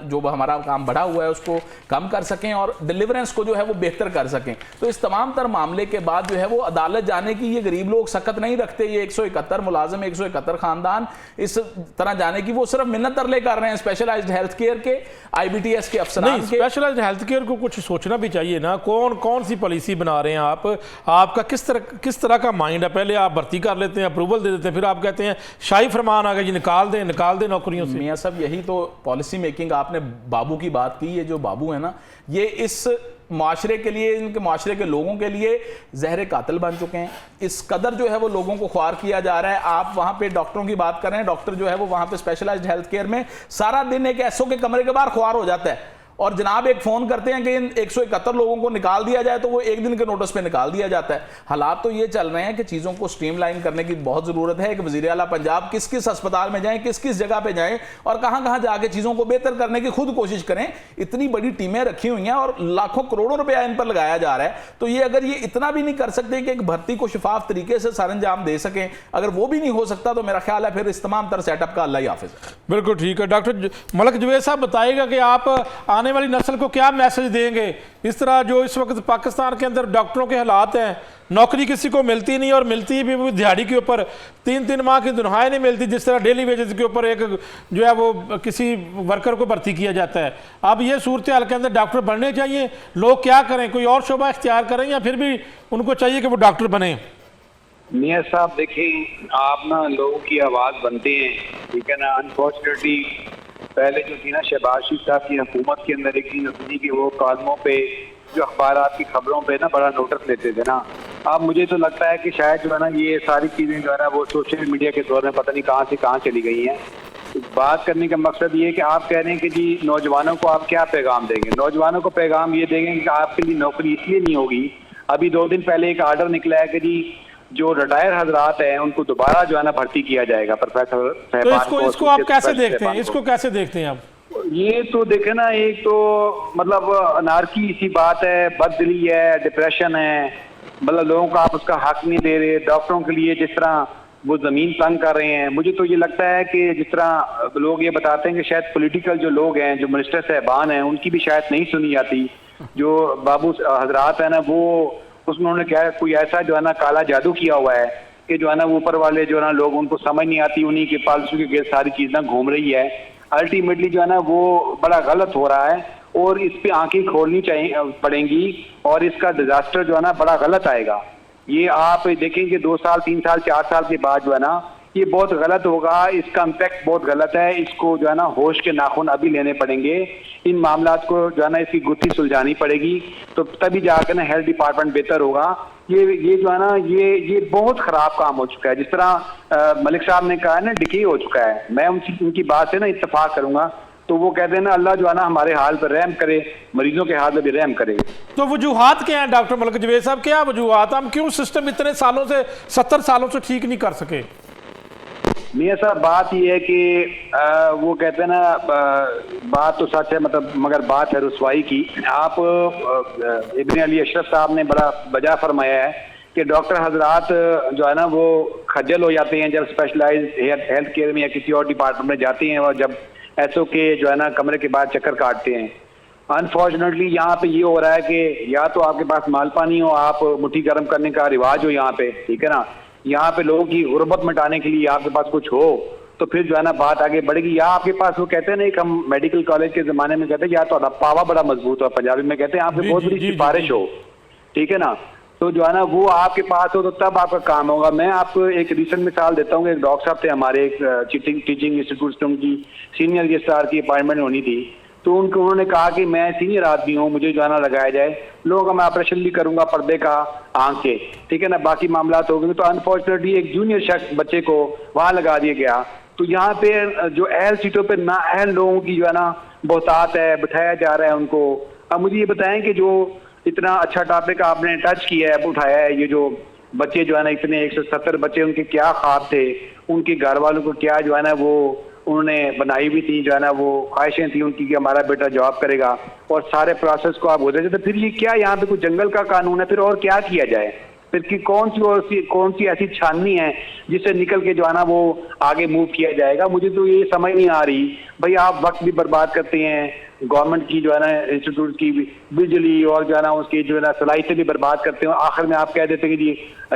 [SPEAKER 2] जो हमारा काम बढ़ा हुआ है उसको कम कर सकें और डिलीवरेंस को जो है वो बेहतर कर सकें। तो इस तमाम तर मामले के बाद जो है वो अदालत जाने की ये गरीब लोग सकत नहीं रखते। ये 171 मुलाजिम, 171 खानदान इस तरह जाने की वो सिर्फ मिन्नत तरले कर रहे हैं स्पेशलाइज्ड हेल्थ केयर के, IBTS के अफसरान के।
[SPEAKER 1] स्पेशलाइज्ड हेल्थ केयर को कुछ सोचना चाहिए ना, कौन सी पॉलिसी बना रहे हैं आप, आपका किस तरह का माइंड है? पहले आप भर्ती कर लेते हैं, अप्रूवल दे देते हैं, फिर आप कहते हैं शाही फरमान आ गया जी निकाल दें नौकरियों से।
[SPEAKER 2] मियां साहब, यही तो पॉलिसी मेकिंग, आपने बाबू की बात की, ये जो बाबू है ना, ये इस माशरे के लिए, इनके माशरे के लोगों के लिए जहर कातिल बन चुके हैं। इस कदर जो है वो लोगों को ख्वार किया जा रहा है। आप वहां पे डॉक्टरों की बात कर रहे हैं, डॉक्टर जो है वो वहां पे स्पेशलाइज्ड हेल्थ केयर में सारा दिन एक SO के कमरे के बाहर ख्वार हो जाता है और जनाब एक फोन करते हैं कि इन 171 लोगों को निकाल दिया जाए, तो वो 1 दिन के नोटिस पे निकाल दिया जाता है। हालात तो ये चल रहे हैं कि चीज़ों को स्ट्रीमलाइन करने की बहुत ज़रूरत है। कि वज़ीर आला पंजाब किस किस अस्पताल में जाएं, किस किस जगह पे जाएं और कहाँ कहाँ जाके चीज़ों को बेहतर करने की खुद कोशिश करें। इतनी बड़ी टीमें रखी हुई हैं और लाखों करोड़ों रुपया इन पर लगाया जा रहा है, तो ये अगर ये इतना भी नहीं कर सकते कि एक भर्ती को शफाफ तरीके से सरंजाम दे सकें, अगर वो भी नहीं हो सकता तो मेरा ख्याल है फिर इस तमाम तर सेटअप का अल्लाह ही हाफिज़।
[SPEAKER 1] बिल्कुल ठीक है। डॉक्टर मलिक जवेद साहब बताइएगा कि आप आने वाली नस्ल को क्या मैसेज देंगे? इस तरह जो इस वक्त पाकिस्तान के अंदर डॉक्टरों के हालात हैं, नौकरी किसी को मिलती नहीं और मिलती भी वो दिहाड़ी के ऊपर, 3-3 माह की तनख्वाहें नहीं मिलती, जिस तरह डेली वेजेस के ऊपर एक जो है वो किसी वर्कर को भर्ती किया जाता है। अब ये सूरत हाल के अंदर डॉक्टर बनने चाहिए, लोग क्या करें? कोई और शोबा इख्तियार करें या फिर भी उनको चाहिए कि वो डॉक्टर बने?
[SPEAKER 3] मियाँ साहब देखिए, आप ना लोगों की आवाज़ बनते हैं, ठीक है ना। अनफॉर्चुनेटली पहले जो थी ना शहबाज शरीफ साहब की हुकूमत के अंदर एक चीज़ होती थी कि वो कालमों पे जो अखबारात की खबरों पे ना बड़ा नोटिस लेते थे ना, अब मुझे तो लगता है कि शायद जो है ना ये सारी चीज़ें जो है ना वो सोशल मीडिया के दौर में पता नहीं कहाँ से कहाँ चली गई हैं। बात करने का मकसद ये है कि आप कह रहे हैं कि जी नौजवानों को आप क्या पैगाम देंगे। नौजवानों को पैगाम ये देंगे कि आपके लिए नौकरी इसलिए नहीं होगी। अभी 2 दिन पहले एक आर्डर निकला है कि जी जो रिटायर हजरात हैं उनको दोबारा जो है ना भर्ती किया जाएगा। प्रोफेसर
[SPEAKER 1] तो इसको आप कैसे देखते हैं, इसको कैसे देखते हैं आप?
[SPEAKER 3] ये तो देखे ना, एक तो मतलब अनारकी सी बात है, बददिली है, डिप्रेशन है, मतलब लोगों को आप उसका हक नहीं दे रहे। डॉक्टरों के लिए जिस तरह वो जमीन तंग कर रहे हैं, मुझे तो ये लगता है कि जिस तरह लोग ये बताते हैं कि शायद पॉलिटिकल जो लोग हैं, जो मिनिस्टर साहबान हैं, उनकी भी शायद नहीं सुनी जाती। जो बाबू हजरात है ना, वो उन्होंने क्या कोई ऐसा जो है ना काला जादू किया हुआ है कि जो है ना ऊपर वाले जो है ना लोग उनको समझ नहीं आती, उन्हीं के पालतू के सारी चीज़ें घूम रही है। अल्टीमेटली जो है ना वो बड़ा गलत हो रहा है और इस पे आंखें खोलनी चाहिए पड़ेंगी और इसका डिजास्टर जो है ना बड़ा गलत आएगा। ये आप देखेंगे 2 साल 3 साल 4 साल के बाद जो है ना ये बहुत गलत होगा। इसका इम्पैक्ट बहुत गलत है। इसको जो है ना होश के नाखून अभी लेने पड़ेंगे। इन मामलात को जो है ना इसकी गुत्थी सुलझानी पड़ेगी, तो तभी जाकर ना हेल्थ डिपार्टमेंट बेहतर होगा। ये जो है ना ये बहुत खराब काम हो चुका है। जिस तरह मलिक साहब ने कहा है ना, डिके हो चुका है। मैं उनकी बात से ना इत्तेफाक करूंगा। तो वो कहते हैं ना, अल्लाह जो है ना हमारे हाल पर रहम करे, मरीजों के हाल में भी रहम करे।
[SPEAKER 1] तो वजूहात क्या है डॉक्टर मलिक जवेद साहब, क्या वजूहात? हम क्यों सिस्टम इतने सालों से 70 सालों से ठीक नहीं कर सके?
[SPEAKER 3] मियां साहब बात यह है कि वो कहते हैं ना, बात तो सच है मतलब, मगर बात है रुसवाई की। आप इब्न अली अशरफ साहब ने बड़ा वजह फरमाया है कि डॉक्टर हजरात जो है ना वो खज्जल हो जाते हैं जब स्पेशलाइज हेल्थ केयर में या किसी और डिपार्टमेंट में जाते हैं, और जब SOK जो है ना कमरे के बाद चक्कर काटते हैं। अनफॉर्चुनेटली यहाँ पे ये हो रहा है कि या तो आपके पास माल पानी हो, आप मुट्ठी गर्म करने का रिवाज हो यहाँ पे, ठीक है ना, यहाँ पे लोगों की गुर्बत मिटाने के लिए आपके पास कुछ हो तो फिर जो है ना बात आगे बढ़ेगी। या आपके पास वो कहते हैं ना, एक हम मेडिकल कॉलेज के जमाने में कहते हैं या तो पावा बड़ा मजबूत हो, पंजाबी में कहते हैं आपके बहुत बड़ी सिफारिश हो, ठीक है ना, तो जो है ना वो आपके पास हो तो तब आपका काम होगा। मैं आपको एक रिसेंट मिसाल देता हूँ। एक डॉक्टर साहब थे हमारे, एक टीचिंग इंस्टीट्यूट में उनकी सीनियर रजिस्ट्रार की अपॉइंटमेंट होनी थी, तो उन्होंने कहा कि मैं सीनियर आदमी हूँ, मुझे जो है ना लगाया जाए, लोगों का मैं ऑपरेशन भी करूंगा, पर्दे का, आंख के, ठीक है ना, बाकी मामला हो गए। तो अनफॉर्चुनेटली एक जूनियर शख्स बच्चे को वहां लगा दिया गया। तो यहाँ पे जो अहल सीटों पे ना अहल लोगों की जो है ना बहुतात है, बिठाया जा रहा है उनको। अब मुझे ये बताएं कि जो इतना अच्छा टॉपिक आपने टच किया है, उठाया है, ये जो बच्चे जो है ना इतने 170 बच्चे, उनके क्या ख्वाब थे, उनके घर वालों को क्या जो है ना वो उन्होंने बनाई हुई थी, जो है ना वो ख्वाहिशें थी उनकी कि हमारा बेटा जॉब करेगा, और सारे प्रोसेस को आप होते थे। तो फिर ये क्या यहाँ पे कुछ जंगल का कानून है? फिर और क्या किया जाए? फिर की कौन सी ऐसी छाननी है जिससे निकल के जो है ना वो आगे मूव किया जाएगा? मुझे तो ये समझ नहीं आ रही। भाई आप वक्त भी बर्बाद करते हैं, गवर्नमेंट की जो है ना इंस्टीट्यूट की बिजली और जो है ना उसकी जो है ना सलाहियतें भी बर्बाद करते हो। आखिर में आप कह देते हैं कि जी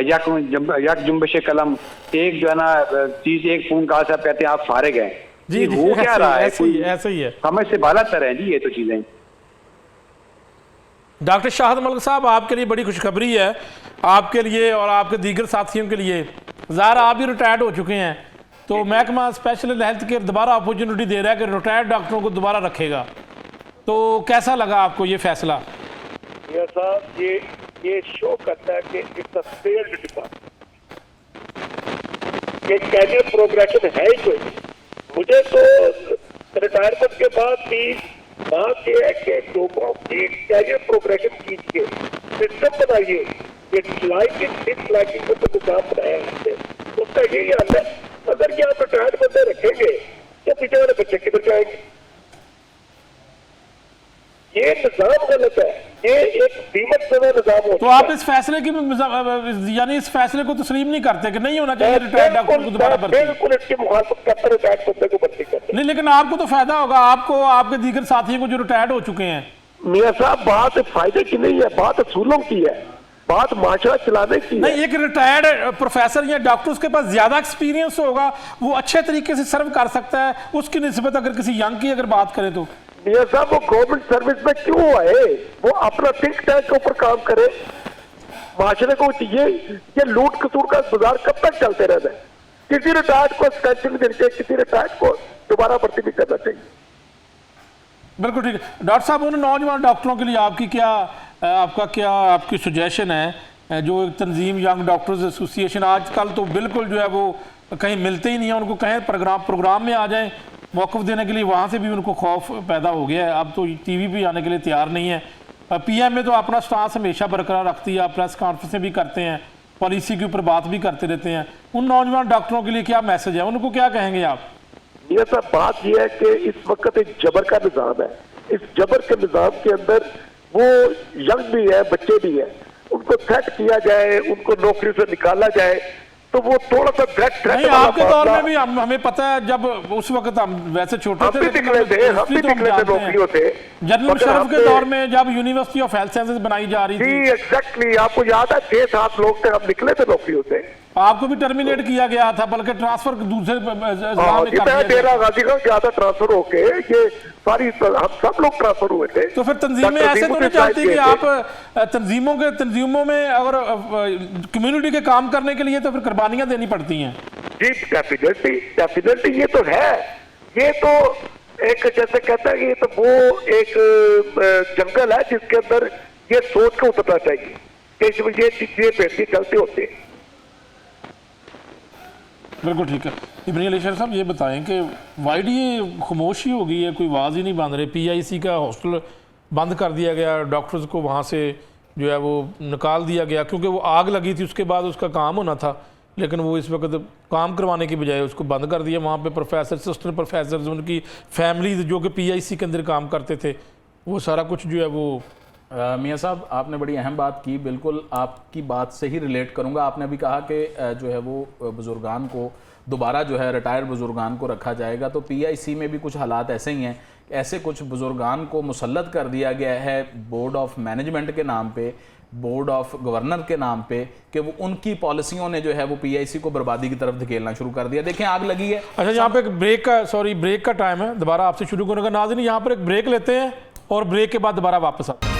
[SPEAKER 3] यक जुम्बश कलम, एक जो है ना चीज एक फोन कॉल से आप कहते हैं आप फारिग हैं।
[SPEAKER 1] जी
[SPEAKER 3] हो क्या रहा है?
[SPEAKER 1] ऐसे ही है,
[SPEAKER 3] समझ से बाला तर है जी ये तो चीजें।
[SPEAKER 1] डॉक्टर शाहद मलिक साहब, आपके लिए बड़ी खुशखबरी है, आपके लिए और आपके दीगर साथियों के लिए। ज़ाहिर आप भी रिटायर्ड हो चुके हैं, तो महकमा स्पेशल हेल्थ केयर दोबारा अपॉर्चुनिटी दे रहा है कि रिटायर्ड डॉक्टरों को दोबारा रखेगा। तो कैसा लगा आपको ये फैसला?
[SPEAKER 4] साहब ये शो करता है कि इट्स अ फेल्ड डिपार्टमेंट, ये कैरियर प्रोग्रेशन है ही कोई। मुझे तो रिटायरमेंट के बाद भी बात यह है कि लोगों की कैरियर प्रोग्रेशन कीजिए, सिस्टम बनाइए, डिसलाइकिंग को तो निजाम बनाया है, उसका यही हाल है। अगर ये आप रिटायर्ड बंदे रखेंगे तो पीछे वाले बच्चे किधर जाएंगे? ये निजाम गलत है, ये एक दीमक से निजाम हो।
[SPEAKER 1] तो आप इस फैसले की यानी इस फैसले को तस्लीम नहीं करते कि नहीं होना चाहिए रिटायर्ड डॉक्टर को दोबारा भर्ती?
[SPEAKER 4] बिल्कुल इसकी मुखालफत करता है, रिटायर्ड बंदे को भर्ती करते
[SPEAKER 1] नहीं, लेकिन आपको तो फायदा होगा, आपको, आपके दीगर साथियों को जो रिटायर्ड हो चुके हैं।
[SPEAKER 4] मियां साहब बात फायदे की नहीं है, बात असूलों की है, बात माशरा चलाने की है।
[SPEAKER 1] नहीं, एक रिटायर्ड प्रोफेसर या डॉक्टर उसके पास ज्यादा एक्सपीरियंस होगा, वो अच्छे तरीके से सर्व कर सकता है उसकी निस्बत अगर किसी यंग की अगर बात करें तो।
[SPEAKER 4] मियां साहब वो गवर्नमेंट सर्विस में क्यों आए? वो अपना थिंक टैंक के ऊपर काम करे। माशरे को ये लूट कसूर का बाजार कब तक चलते रहता है? किसी रिटायर्ड को एक्सटेंशन देके किसी रिटायर्ड को दोबारा भर्ती भी करना चाहिए।
[SPEAKER 1] बिल्कुल ठीक है डॉक्टर साहब, उन नौजवान डॉक्टरों के लिए आपकी क्या आपका क्या आपकी सुजेशन है? जो एक तंजीम यंग डॉक्टर्स एसोसिएशन आजकल तो बिल्कुल जो है वो कहीं मिलते ही नहीं है, उनको कहें प्रोग्राम में आ जाएं मौक़िफ़ देने के लिए, वहाँ से भी उनको खौफ पैदा हो गया है, अब तो टीवी पे आने के लिए तैयार नहीं है। पीएम में तो अपना स्टांस हमेशा बरकरार रखती है, आप प्रेस कॉन्फ्रेंसें भी करते हैं, पॉलिसी के ऊपर बात भी करते रहते हैं। उन नौजवान डॉक्टरों के लिए क्या मैसेज है, उनको क्या कहेंगे आप?
[SPEAKER 4] ये सब बात यह है कि इस वक्त एक जबर का निज़ाम है। इस जबर के निज़ाम के अंदर वो यंग भी है, बच्चे भी हैं, उनको थ्रेट किया जाए, उनको नौकरी से निकाला जाए, तो वो थोड़ा सा थ्रेट
[SPEAKER 1] नहीं, आपके दौर में भी हमें पता है, जब उस वक्त हम वैसे छोटे थे,
[SPEAKER 4] नौकरियों से
[SPEAKER 1] जनरल मुशर्रफ के दौर में जब यूनिवर्सिटी ऑफ हेल्थ साइंसेज बनाई जा रही थी,
[SPEAKER 4] एग्जैक्टली आपको याद है 6-7 लोग थे, हम निकले थे नौकरियों से।
[SPEAKER 1] आपको भी टर्मिनेट किया गया था, बल्कि ट्रांसफर दूसरे
[SPEAKER 4] डेरा गाजी का ज्यादा ट्रांसफर होके ये सारी हम सब लोग ट्रांसफर हुए थे।
[SPEAKER 1] तो फिर तंजीमें ऐसे तो नहीं चाहती कि आप तंजीमों में अगर कम्युनिटी के काम करने के लिए तो फिर कुर्बानियां देनी पड़ती हैं?
[SPEAKER 4] जी डेफिनेटली ये तो है। ये तो एक जैसे कहते हैं कि ये तो वो एक जंगल है जिसके अंदर ये सोच के उतरना चाहिए कि ये चीजें चलते होते हैं।
[SPEAKER 1] बिल्कुल ठीक है। इब्राहिम अली शेर साहब, ये बताएं कि वाईडीए खामोशी हो गई है, कोई आवाज़ ही नहीं बंद रही। पीआईसी का हॉस्टल बंद कर दिया गया, डॉक्टर्स को वहाँ से जो है वो निकाल दिया गया क्योंकि वो आग लगी थी, उसके बाद उसका काम होना था, लेकिन वो इस वक्त काम करवाने की बजाय उसको बंद कर दिया। वहाँ पे प्रोफेसर, असिस्टेंट प्रोफेसर, उनकी फैमिलीज जो कि पीआईसी के अंदर काम करते थे, वो सारा कुछ जो है वो
[SPEAKER 2] मियाँ साहब आपने बड़ी अहम बात की, बिल्कुल आपकी बात से ही रिलेट करूंगा। आपने अभी कहा कि जो है वो बुजुर्गान को दोबारा जो है रिटायर्ड बुजुर्गान को रखा जाएगा, तो पीआईसी में भी कुछ हालात ऐसे ही हैं। ऐसे कुछ बुजुर्गान को मुसल्लत कर दिया गया है बोर्ड ऑफ मैनेजमेंट के नाम पे, बोर्ड ऑफ गवर्नर के नाम पे, कि वो उनकी पॉलिसियों ने जो है वो पीआईसी को बर्बादी की तरफ धकेलना शुरू कर दिया। देखें आग लगी है।
[SPEAKER 1] अच्छा, यहाँ पे एक ब्रेक का टाइम है, दोबारा आपसे शुरू करने का। नाज़रीन, यहाँ पर एक ब्रेक लेते हैं और ब्रेक के बाद दोबारा वापस आते हैं।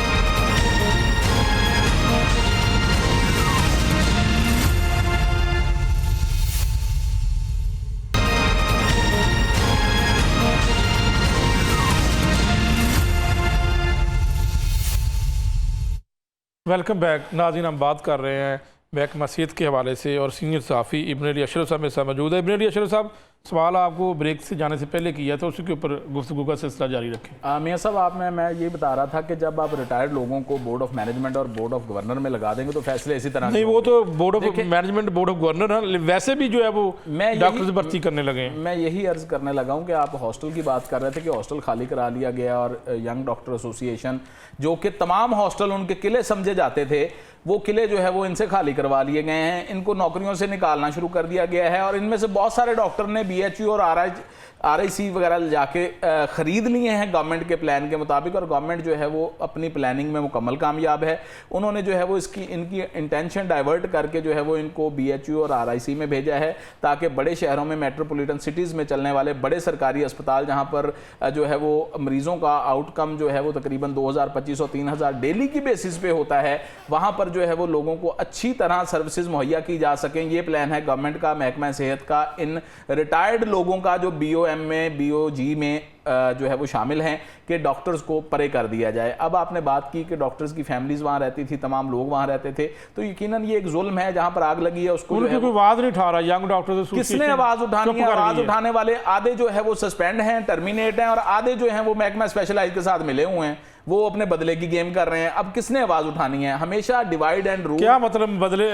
[SPEAKER 1] Welcome back. नाज़रीन, हम बात कर रहे हैं महकमा सेहत के हवाले से और सीनियर सहाफ़ी इब्न अली अशरफ साहब मेरे साथ मौजूद है। इब्न अली अशरफ साहब, सवाल आपको ब्रेक से जाने से पहले किया था, उसी के ऊपर गुफ्तगू का सिलसिला जारी रखें।
[SPEAKER 2] मियाँ साहब मैं ये बता रहा था कि जब आप रिटायर्ड लोगों को बोर्ड ऑफ मैनेजमेंट और बोर्ड ऑफ गवर्नर में लगा देंगे तो फैसले इसी तरह
[SPEAKER 1] नहीं, वो तो board of management, board of governor है, वैसे भी जो है वो डॉक्टर्स भर्ती करने लगे हैं।
[SPEAKER 2] मैं यही अर्ज करने लगा हूँ कि आप हॉस्टल की बात कर रहे थे कि हॉस्टल खाली करा लिया गया, और यंग डॉक्टर एसोसिएशन जो कि तमाम हॉस्टल उनके किले समझे जाते थे, वो किले जो है वो इनसे खाली करवा लिए गए हैं, इनको नौकरियों से निकालना शुरू कर दिया गया है। और इनमें से बहुत सारे डॉक्टर ने बीएचयू और आरआईसी वगैरह जाके ख़रीद लिए हैं गवर्नमेंट के प्लान के मुताबिक, और गवर्नमेंट जो है वो अपनी प्लानिंग में मुकम्मल कामयाब है। उन्होंने जो है वो इनकी इंटेंशन डाइवर्ट करके जो है वो इनको बीएचयू और आरआईसी में भेजा है, ताकि बड़े शहरों में, मेट्रोपॉलिटन सिटीज़ में चलने वाले बड़े सरकारी अस्पताल, जहाँ पर जो है वो मरीज़ों का आउटकम जो है वो तकरीबन 2000, 2500, 3000 डेली की बेसिस पे होता है, वहाँ पर जो है वो लोगों को अच्छी तरह सर्विसेज मुहैया की जा सकें। ये प्लान है गवर्नमेंट का, महकमा सेहत का, इन रिटायर्ड लोगों का जो बीओएम में, बीओजी में जो है वो शामिल हैं, कि डॉक्टर्स को परे कर दिया जाए। अब आपने बात की कि डॉक्टर्स की फैमिलीज वहां रहती थी, तमाम लोग वहां रहते थे, तो यकीनन ये एक जुल्म है। जहां पर आग लगी है उसको कोई
[SPEAKER 1] आवाज नहीं उठा रहा, यंग डॉक्टर्स
[SPEAKER 2] किसने आवाज उठानी है? आवाज उठाने वाले आधे जो है वो सस्पेंड हैं, टर्मिनेट हैं, और आधे जो हैं वो महकमा स्पेशलाइज के साथ मिले हुए हैं, वो अपने बदले की गेम कर रहे हैं। अब किसने आवाज उठानी है? हमेशा डिवाइड एंड रूल।
[SPEAKER 1] क्या मतलब बदले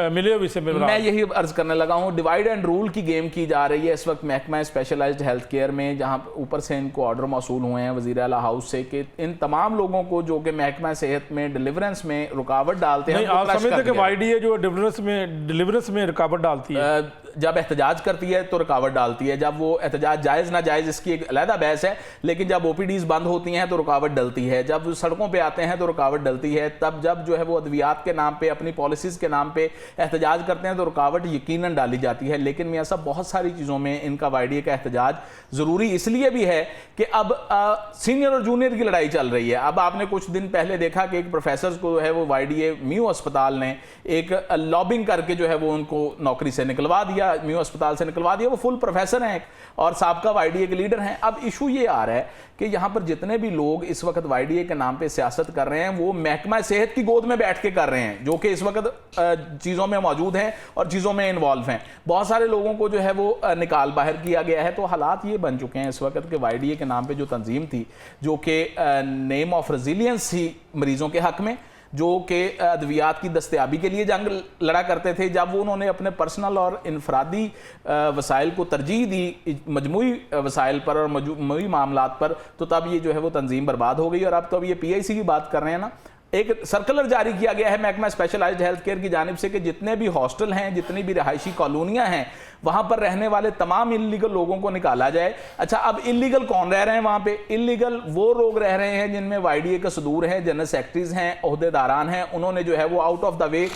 [SPEAKER 1] मिले हुए?
[SPEAKER 2] मैं यही अर्ज करने लगा हूं, डिवाइड एंड रूल की गेम की जा रही है इस वक्त महकमा स्पेशलाइज्ड हेल्थ केयर में, जहां ऊपर से इनको ऑर्डर मौसूल हुए हैं वज़ीर आला हाउस से कि इन तमाम लोगों को जो कि महकमा सेहत में डिलीवरेंस में रुकावट डालते हैं।
[SPEAKER 1] आप समझते हैं कि वाईडीए जो डिलीवरेंस में रुकावट डालती है?
[SPEAKER 2] जब एहतजाज करती है तो रुकावट डालती है, जब वो एहतजाज जायज़ ना जायज़ इसकी एक अलहदा बहस है, लेकिन जब ओपीडीज बंद होती हैं तो रुकावट डलती है, जब सड़कों पे आते हैं तो रुकावट डलती है, तब जब जो है वो अद्वियात के नाम पे, अपनी पॉलिसीज़ के नाम पे एहतजाज करते हैं तो रुकावट यकीनन डाली जाती है। लेकिन मियाँ साहब, बहुत सारी चीज़ों में इनका वाईडीए का एहतजाज ज़रूरी इसलिए भी है कि अब सीनियर और जूनियर की लड़ाई चल रही है। अब आपने कुछ दिन पहले देखा कि एक प्रोफेसर को है वो वाईडीए म्यू अस्पताल ने एक लॉबिंग करके जो है वो उनको नौकरी से निकलवा दिया, म्यू अस्पताल से निकलवा दिया। वो फुल प्रोफेसर हैं और साबका वाईडीए के लीडर हैं। अब इशू ये आ रहा है कि यहाँ पर जितने भी लोग इस वक्त YDA के नाम पे सियासत कर रहे हैं वो महकमा सेहत की गोद में बैठ के कर रहे हैं, जो कि इस वक्त चीज़ों में मौजूद हैं और चीज़ों में इन्वॉल्व हैं। बहुत सारे लोगों को जो है वो निकाल बाहर किया गया है। तो हालात ये बन चुके हैं इस वक्त कि YDA के नाम पे जो तंजीम थी, जो कि नेम ऑफ रेजिलियंस थी मरीजों के हक में, जो कि अद्वियात की दस्तयाबी के लिए जंग लड़ा करते थे, जब वो उन्होंने अपने पर्सनल और इनफरादी वसाइल को तरजीह दी मजमूई वसाइल पर और मजमूई मामलात पर, तो तब ये जो है वो तंजीम बर्बाद हो गई। और अब तो अब ये PIC की बात कर रहे हैं ना, एक सर्कुलर जारी किया गया है महकमा स्पेशलाइज्ड हेल्थ केयर की जानिब से कि जितने भी हॉस्टल हैं, जितनी भी रिहायशी कॉलोनियां हैं, वहां पर रहने वाले तमाम इलीगल लोगों को निकाला जाए। अच्छा, अब इलीगल कौन रह रहे हैं वहां पे? इलीगल वो लोग रह रहे हैं जिनमें YDA का सदूर है, जनरल सेक्रेटरीज हैं, ओहदेदारान हैं, उन्होंने जो है वो out of the way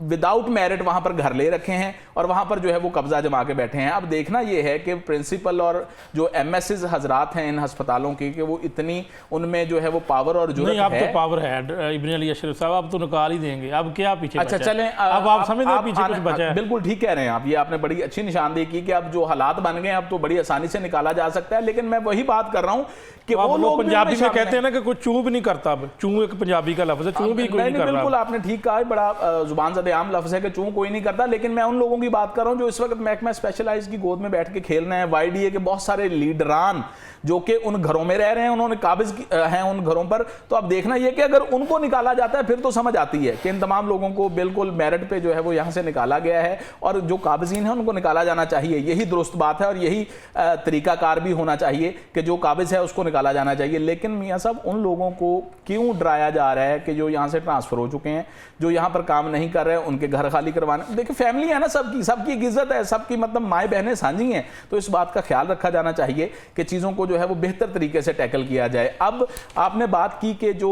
[SPEAKER 2] without merit वहां पर घर ले रखे हैं और वहां पर जो है वो कब्जा जमा के बैठे हैं। अब देखना ये है कि प्रिंसिपल और जो MSs हजरात हैं इन अस्पतालों की, कि वो इतनी उनमें जो है वो पावर और जुर्रत
[SPEAKER 1] नहीं, अब
[SPEAKER 2] है।
[SPEAKER 1] तो पावर है इब्न अली अशरफ साहब, अब तो निकाल ही देंगे, अब क्या पीछे
[SPEAKER 2] अच्छा
[SPEAKER 1] बचा है?
[SPEAKER 2] चलें,
[SPEAKER 1] अब आप समझ रहे हैं पीछे कुछ बचा है?
[SPEAKER 2] बिल्कुल ठीक कह रहे हैं आप, ये आपने बड़ी अच्छी निशानदेही की कि अब जो हालात बन गए अब तो बड़ी आसानी से निकाला जा सकता है। लेकिन मैं वही बात कर रहा हूं कि वो लोग
[SPEAKER 1] पंजाबी में कहते हैं ना कि कोई चूं भी नहीं करता। चूं एक पंजाबी का लफ्ज है, चूं भी कोई नहीं कर रहा।
[SPEAKER 2] बिल्कुल आपने ठीक कहा, बड़ा जुबान ज़द आम लफ्ज है कि चूं कोई नहीं करता। लेकिन मैं उन लोगों की बात कर रहा हूं जो इस वक्त महकमा स्पेशलाइज्ड की गोद में बैठ के खेल रहे हैं। YDA के बहुत सारे लीडरान जो कि उन घरों में रह रहे हैं, उन्होंने काबिज हैं उन घरों पर। तो अब देखना यह कि अगर उनको निकाला जाता है फिर तो समझ आती है कि इन तमाम लोगों को बिल्कुल मेरिट पे जो है वो यहाँ से निकाला गया है और जो काबिजीन है उनको निकाला जाना चाहिए। यही दुरुस्त बात है और यही तरीकाकार भी होना चाहिए कि जो काबिज है उसको निकाला जाना चाहिए। लेकिन मियाँ साहब, उन लोगों को क्यों डराया जा रहा है कि जो यहाँ से ट्रांसफ़र हो चुके हैं, जो यहाँ पर काम नहीं कर रहे हैं, उनके घर खाली करवाने? देखिए, फैमिली है ना सबकी, सबकी एक इज्जत है, सबकी मतलब माएँ बहनें साझी हैं। तो इस बात का ख्याल रखा जाना चाहिए कि चीज़ों को जो है वो बेहतर तरीके से टैकल किया जाए। अब आपने बात की कि जो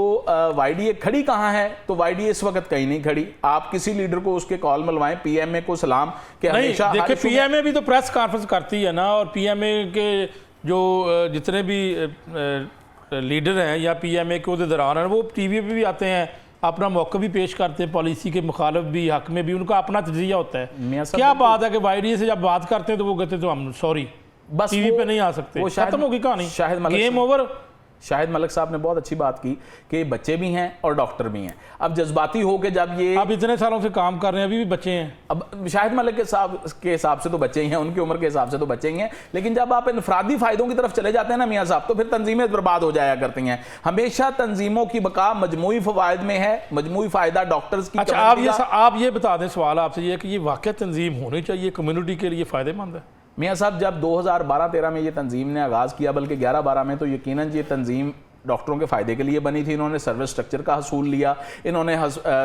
[SPEAKER 2] YDA खड़ी कहाँ है, तो YDA इस वक्त कहीं नहीं खड़ी। आप किसी लीडर को उसके कॉल मिलवाएं, PMA को सलाम कि हमेशा
[SPEAKER 1] देखिए, PMA भी तो प्रेस कॉन्फ्रेंस करती है ना, और PMA के जो जितने भी लीडर हैं या PMA के उहदेदार हैं वो TV पे भी आते हैं, अपना मौका भी पेश करते हैं, पॉलिसी के मुखालिफ भी, हक में भी, उनका अपना तजरिया होता है। क्या बात है कि YDA से जब बात करते हैं तो वो कहते हैं तो हम सॉरी, बस TV पे नहीं आ सकते, खत्म होगी कहानी, गेम ओवर।
[SPEAKER 2] शाहिद मलिक साहब ने बहुत अच्छी बात की कि बच्चे भी हैं और डॉक्टर भी हैं। अब जज्बाती हो के जब ये
[SPEAKER 1] अब इतने सालों से काम कर रहे हैं, अभी भी बच्चे हैं।
[SPEAKER 2] अब शाहिद मलिक के हिसाब से तो बच्चे ही हैं, उनकी उम्र के हिसाब से तो बच्चे ही हैं। लेकिन जब आप इनफरादी फायदों की तरफ चले जाते हैं ना मियाँ साहब, तो फिर तंजीमें बर्बाद हो जाया करती हैं। हमेशा तंजीमों की बका मजमूई फवायद में है, मजमूई फायदा डॉक्टर्स की।
[SPEAKER 1] अच्छा, आप ये बता दें, सवाल आपसे ये कि ये वाकई तंजीम होनी चाहिए, कम्युनिटी के लिए फ़ायदेमंद है?
[SPEAKER 2] मियाँ साहब, जब 2012-13 में ये तंजीम ने आगाज़ किया, बल्कि 11-12 में, तो यकीनन ये तंजीम डॉक्टरों के फ़ायदे के लिए बनी थी। इन्होंने सर्विस स्ट्रक्चर का हसूल लिया, इन्होंने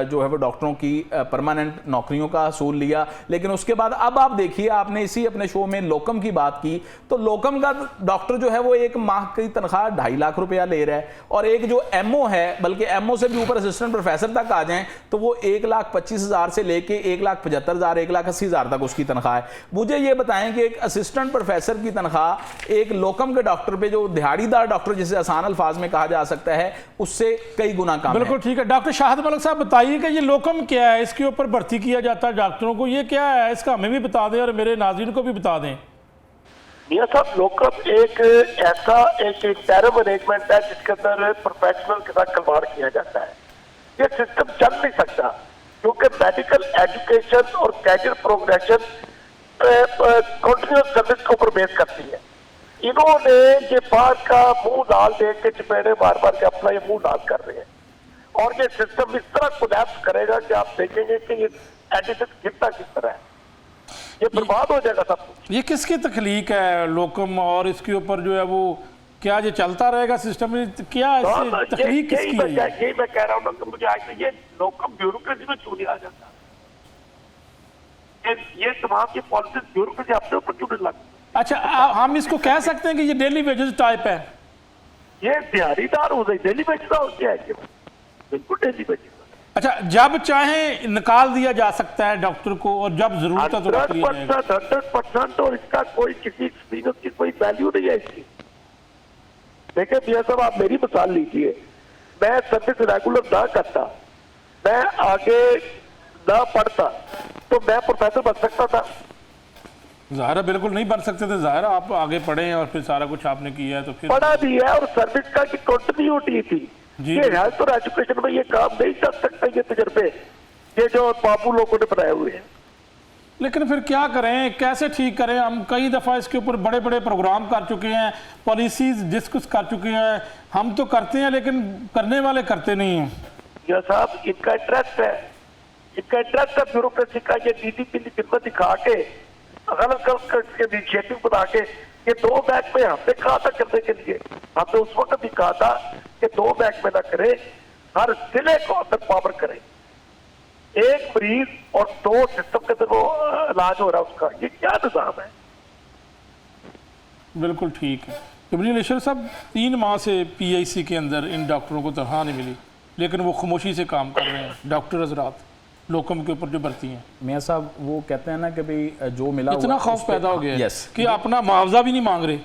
[SPEAKER 2] जो है वो डॉक्टरों की परमानेंट नौकरियों का हसूल लिया। लेकिन उसके बाद अब आप देखिए, आपने इसी अपने शो में लोकम की बात की, तो लोकम का डॉक्टर जो है वो एक माह की तनख्वाह 2.5 लाख रुपया ले रहा है, और एक जो MO है, बल्कि MO से भी ऊपर असिस्टेंट प्रोफेसर तक आ जाएं तो वो 1,25,000 से लेके 1,75,000, 1,80,000 तक उसकी तनख्वाह है। मुझे ये बताएं कि एक असिस्टेंट प्रोफेसर की तनख्वाह एक लोकम के डॉक्टर पे, जो दिहाड़ीदार डॉक्टर जिसे आसान अल्फाज में कहा जा सकता है, उससे कई गुना कम है।
[SPEAKER 1] बिल्कुल ठीक है। डॉक्टर शाहिद मलिक साहब, बताइए कि ये लोकम क्या है, इसके ऊपर भर्ती किया जाता है डॉक्टरों को, ये क्या है, इसका हमें भी बता दें और मेरे नाज़रीन को भी बता दें।
[SPEAKER 4] मियां साहब, लोकम एक ऐसा एक टर्म अरेंजमेंट है जिसके अंदर प्रोफेशनल के साथ खिलवाड़ किया जाता है। ये सिस्टम चल नहीं सकता क्योंकि मेडिकल एजुकेशन और कैरियर प्रोग्रेशन कंटिन्यूअस सर्विस के ऊपर बेस करती है। इन्होंने ये बात का मुंह लाल देख के चपेड़े बार बार के अपना ये मुंह लाल कर रहे हैं, और ये सिस्टम इस तरह कोलैप्स करेगा कि आप देखेंगे कि ये एडिशन गिरता किस तरह है, ये बर्बाद हो जाएगा सब कुछ।
[SPEAKER 1] ये किसकी तख्लीक है लोकम, और इसके ऊपर जो है वो क्या ये चलता रहेगा सिस्टम, क्या तख्लीक किसकी है?
[SPEAKER 4] यही मैं कह रहा हूँ ना, मुझे आज ये लोकम ब्यूरोक्रेसी में क्यों नहीं आ जाता, ये तमाम की पॉलिटिक्स ब्यूरोक्रेसी अपने ऊपर क्यों नहीं लगती?
[SPEAKER 1] अच्छा, हम इसको कह सकते हैं कि ये डेली वेजेस टाइप है?
[SPEAKER 4] ये दिहाड़ीदार हो गई, डेली वेजेस हो गया है, बिल्कुल डेली वेजेस।
[SPEAKER 1] अच्छा, जब चाहे निकाल दिया जा सकता है डॉक्टर को, और जब जरूरत है तो
[SPEAKER 4] 100%, और इसका कोई किसी एक्सपीरियंस की कोई वैल्यू नहीं है इसकी। देखिए मियां साहब, आप मेरी मिसाल लीजिए, मैं सर्विस रेगुलर ना करता, मैं आगे ना पढ़ता, तो मैं प्रोफेसर बन सकता था?
[SPEAKER 1] ज़ाहिर है बिल्कुल नहीं बन सकते थे, ज़ाहिर है आप आगे पढ़े और फिर सारा कुछ आपने किया है तो फिर
[SPEAKER 4] पढ़ा भी है और सर्विस का की कंटिन्यूटी थी।
[SPEAKER 1] जी।
[SPEAKER 4] ये हेल्थ और एजुकेशन में ये काम नहीं कर सकते, ये तजर्बे ये जो बाबू लोगों ने बनाए हुए हैं।
[SPEAKER 1] लेकिन फिर क्या करें, कैसे ठीक करें? हम कई दफ़ा इसके ऊपर बड़े बड़े प्रोग्राम कर चुके हैं, पॉलिसीज डिस्कस कर चुके हैं, हम तो करते हैं लेकिन करने वाले करते नहीं हैं।
[SPEAKER 4] या साहब इनका इंटरेस्ट है, इनका इंटरेस्ट है ब्यूरोक्रेसी का। ये नीति की खिदमत दिखा के अलग इनिशिएटिव बना के ये 2 बैंक में हमने कहा था करने के लिए, हमने उस वक्त भी कहा था कि 2 बैंक में ना करे, हर जिले को अंदर पावर करे, एक मरीज और 2 सिस्टम के अंदर वो इलाज हो रहा है उसका। ये क्या निजाम है?
[SPEAKER 1] बिल्कुल ठीक है। इब्राहिम अशरफ साहब, 3 माह से PIC के अंदर इन डॉक्टरों को तनख्वाह नहीं मिली, लेकिन वो खामोशी से काम कर रहे हैं। डॉक्टर हजरात लोकम के ऊपर जो भर्ती हैं,
[SPEAKER 2] मियाँ साहब वो कहते हैं ना कि भाई जो मिला
[SPEAKER 1] इतना
[SPEAKER 2] हुआ
[SPEAKER 1] खौफ
[SPEAKER 2] उस पे-
[SPEAKER 1] पैदा हो गया है
[SPEAKER 2] यस,
[SPEAKER 1] कि अपना मुआवजा भी नहीं मांग रहे।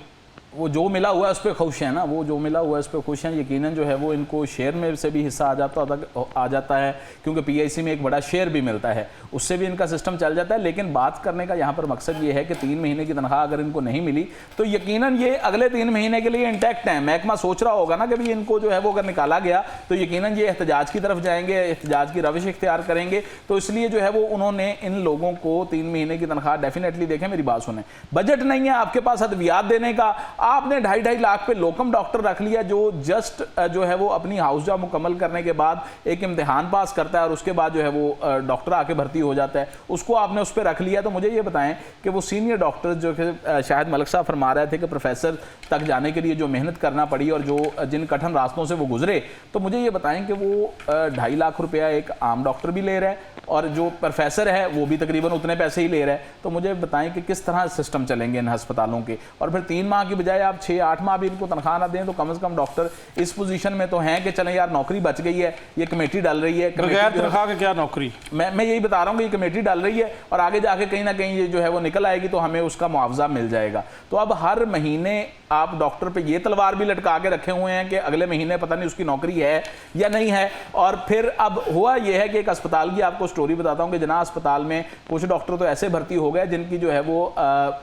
[SPEAKER 2] वो जो मिला हुआ है उस पर खुश है ना, वो जो मिला हुआ है उस पर खुश हैं। यकीनन जो है वो इनको शेयर में से भी हिस्सा आ जाता है, क्योंकि PIC में एक बड़ा शेयर भी मिलता है, उससे भी इनका सिस्टम चल जाता है। लेकिन बात करने का यहाँ पर मकसद ये है कि 3 महीने की तनख्वाह अगर इनको नहीं मिली तो यकीनन ये अगले 3 महीने के लिए इंटैक्ट हैं। महकमा सोच रहा होगा ना कि भाई इनको जो है वो अगर निकाला गया तो यकीनन ये एहतजाज की तरफ जाएंगे, एहतजाज की रविश इख्तियार करेंगे। तो इसलिए जो है वो उन्होंने इन लोगों को 3 महीने की तनख्वाह डेफिनेटली, देखें मेरी बात सुने, बजट नहीं है आपके पास अद्वियात देने का, आपने 2.5 लाख पे लोकम डॉक्टर रख लिया जो जस्ट जो है वो अपनी हाउस जॉब मुकम्मल करने के बाद एक इम्तिहान पास करता है और उसके बाद जो है वो डॉक्टर आके भर्ती हो जाता है, उसको आपने उस पर रख लिया। तो मुझे ये बताएं कि वो सीनियर डॉक्टर जो कि शायद मलिक साहब फरमा रहे थे कि प्रोफेसर तक जाने के लिए जो मेहनत करना पड़ी और जो जिन कठिन रास्तों से वो गुजरे, तो मुझे ये बताएं कि वो 2.5 लाख रुपया एक आम डॉक्टर भी ले रहा है और जो प्रोफेसर है वो भी तकरीबन उतने पैसे ही ले रहा है। तो मुझे बताएं कि किस तरह सिस्टम चलेंगे इन अस्पतालों के, और फिर 3 माह की बजाय आप 6-8 माह भी इनको तनख्वाह ना दें तो कम से कम डॉक्टर इस पोजीशन में तो हैं कि चलें यार नौकरी बच गई है, ये कमेटी डाल रही है,
[SPEAKER 1] बगैर तनख्वाह के क्या नौकरी?
[SPEAKER 2] मैं यही बता रहा हूँ कि ये कमेटी डाल रही है और आगे जाके कहीं ना कहीं ये जो है वो निकल आएगी तो हमें उसका मुआवजा मिल जाएगा। तो अब हर महीने आप डॉक्टर पे ये तलवार भी लटका के रखे हुए हैं कि अगले महीने पता नहीं उसकी नौकरी है या नहीं है। और फिर अब हुआ ये है कि एक अस्पताल की आपको स्टोरी बताता हूँ कि जना अस्पताल में कुछ डॉक्टर तो ऐसे भर्ती हो गए जिनकी जो है वो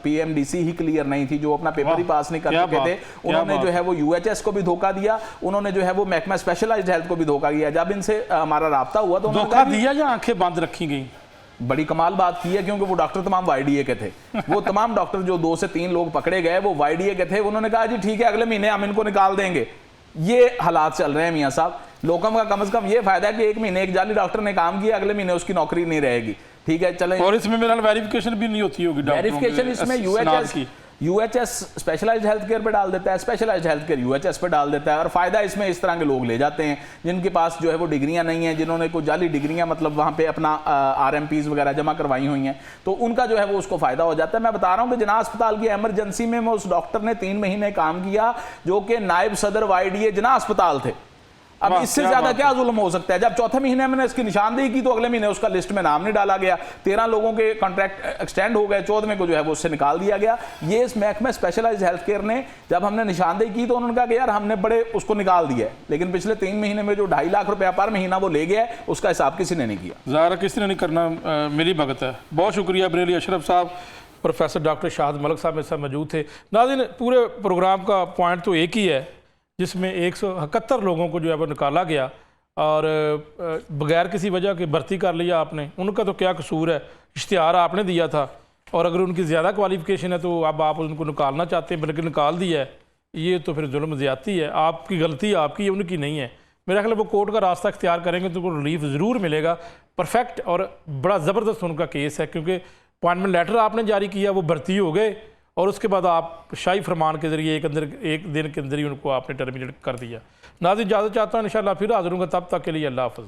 [SPEAKER 2] PMDC ही क्लियर नहीं थी, जो अपना पेपर ही पास नहीं कर चुके थे। उन्होंने जो है वो UHS को भी धोखा दिया, उन्होंने जो है वो महकमा स्पेशलाइज्ड हेल्थ को भी धोखा दिया। जब इनसे हमारा राब्ता हुआ तो
[SPEAKER 1] धोखा दिया या आंखें बंद रखी गई?
[SPEAKER 2] बड़ी कमाल बात की है, क्योंकि वो डॉक्टर तमाम YDA के थे। वो तमाम डॉक्टर जो 2 से 3 लोग पकड़े गए वो YDA के थे। उन्होंने कहा जी ठीक है अगले महीने हम इनको निकाल देंगे। ये हालात चल रहे हैं मियाँ साहब। लोकम का कम से कम ये फायदा है कि 1 महीने एक जाली डॉक्टर ने काम किया, अगले महीने उसकी नौकरी नहीं रहेगी। ठीक है चलें।
[SPEAKER 1] और इसमें मेरा वेरिफिकेशन भी नहीं होती होगी,
[SPEAKER 2] वेरिफिकेशन इसमें UHS स्पेशलाइज्ड हेल्थ केयर पे डाल देता है, स्पेशलाइज्ड हेल्थ केयर UHS पे डाल देता है, और फायदा इसमें इस तरह के लोग ले जाते हैं जिनके पास जो है वो डिग्रियां नहीं है, जिन्होंने कोई जाली डिग्रियां मतलब वहां पे अपना RMPs वगैरह जमा करवाई हुई हैं, तो उनका जो है वो उसको फायदा हो जाता है। मैं बता रहा हूं कि जना अस्पताल की इमरजेंसी में उस डॉक्टर ने 3 महीने काम किया जो कि नायब सदर YDA जना अस्पताल थे। अब इससे ज्यादा क्या जुल्म हो सकता है? जब 4थे महीने मैंने इसकी निशानदेही की तो अगले महीने उसका लिस्ट में नाम नहीं डाला गया, 13 लोगों के कॉन्ट्रैक्ट एक्सटेंड हो गए, 14वें को जो है वो उससे निकाल दिया गया। ये इस महकमे स्पेशलाइज्ड हेल्थ केयर ने जब हमने निशानदेही की तो उन्होंने कहा कि यार हमने बड़े उसको निकाल दिया है, लेकिन पिछले 3 महीने में जो 2.5 लाख रुपया पर महीना वो ले गया है उसका हिसाब किसी ने नहीं किया।
[SPEAKER 1] ज़ाहिर किसी ने नहीं करना, मेरी भगत है। बहुत शुक्रिया बरेली अशरफ साहब। प्रोफेसर डॉक्टर शाहिद मलिक साहब मेरे साथ मौजूद थे। नाज़रीन, पूरे प्रोग्राम का पॉइंट तो एक ही है जिसमें 171 लोगों को जो है वो निकाला गया और बगैर किसी वजह के भर्ती कर लिया आपने। उनका तो क्या कसूर है? इश्तिहार आपने दिया था और अगर उनकी ज़्यादा क्वालिफिकेशन है तो अब आप उनको निकालना चाहते हैं, बल्कि निकाल दिया है। ये तो फिर जुल्म ज़्यादती है। आपकी गलती आपकी है, उनकी नहीं है। मेरा ख्याल है वो कोर्ट का रास्ता इख्तियार करेंगे तो उनको रिलीफ ज़रूर मिलेगा। परफेक्ट और बड़ा ज़बरदस्त उनका केस है, क्योंकि अपॉइंटमेंट लेटर आपने जारी किया, वो भर्ती हो गए और उसके बाद आप शाही फरमान के ज़रिए एक दिन के अंदर ही उनको आपने टर्मिनेट कर दिया। नाज़रीन, इजाज़त चाहता हूँ, इंशाअल्लाह फिर हाज़िर होऊंगा। तब तक के लिए अल्लाह हाफ़िज़।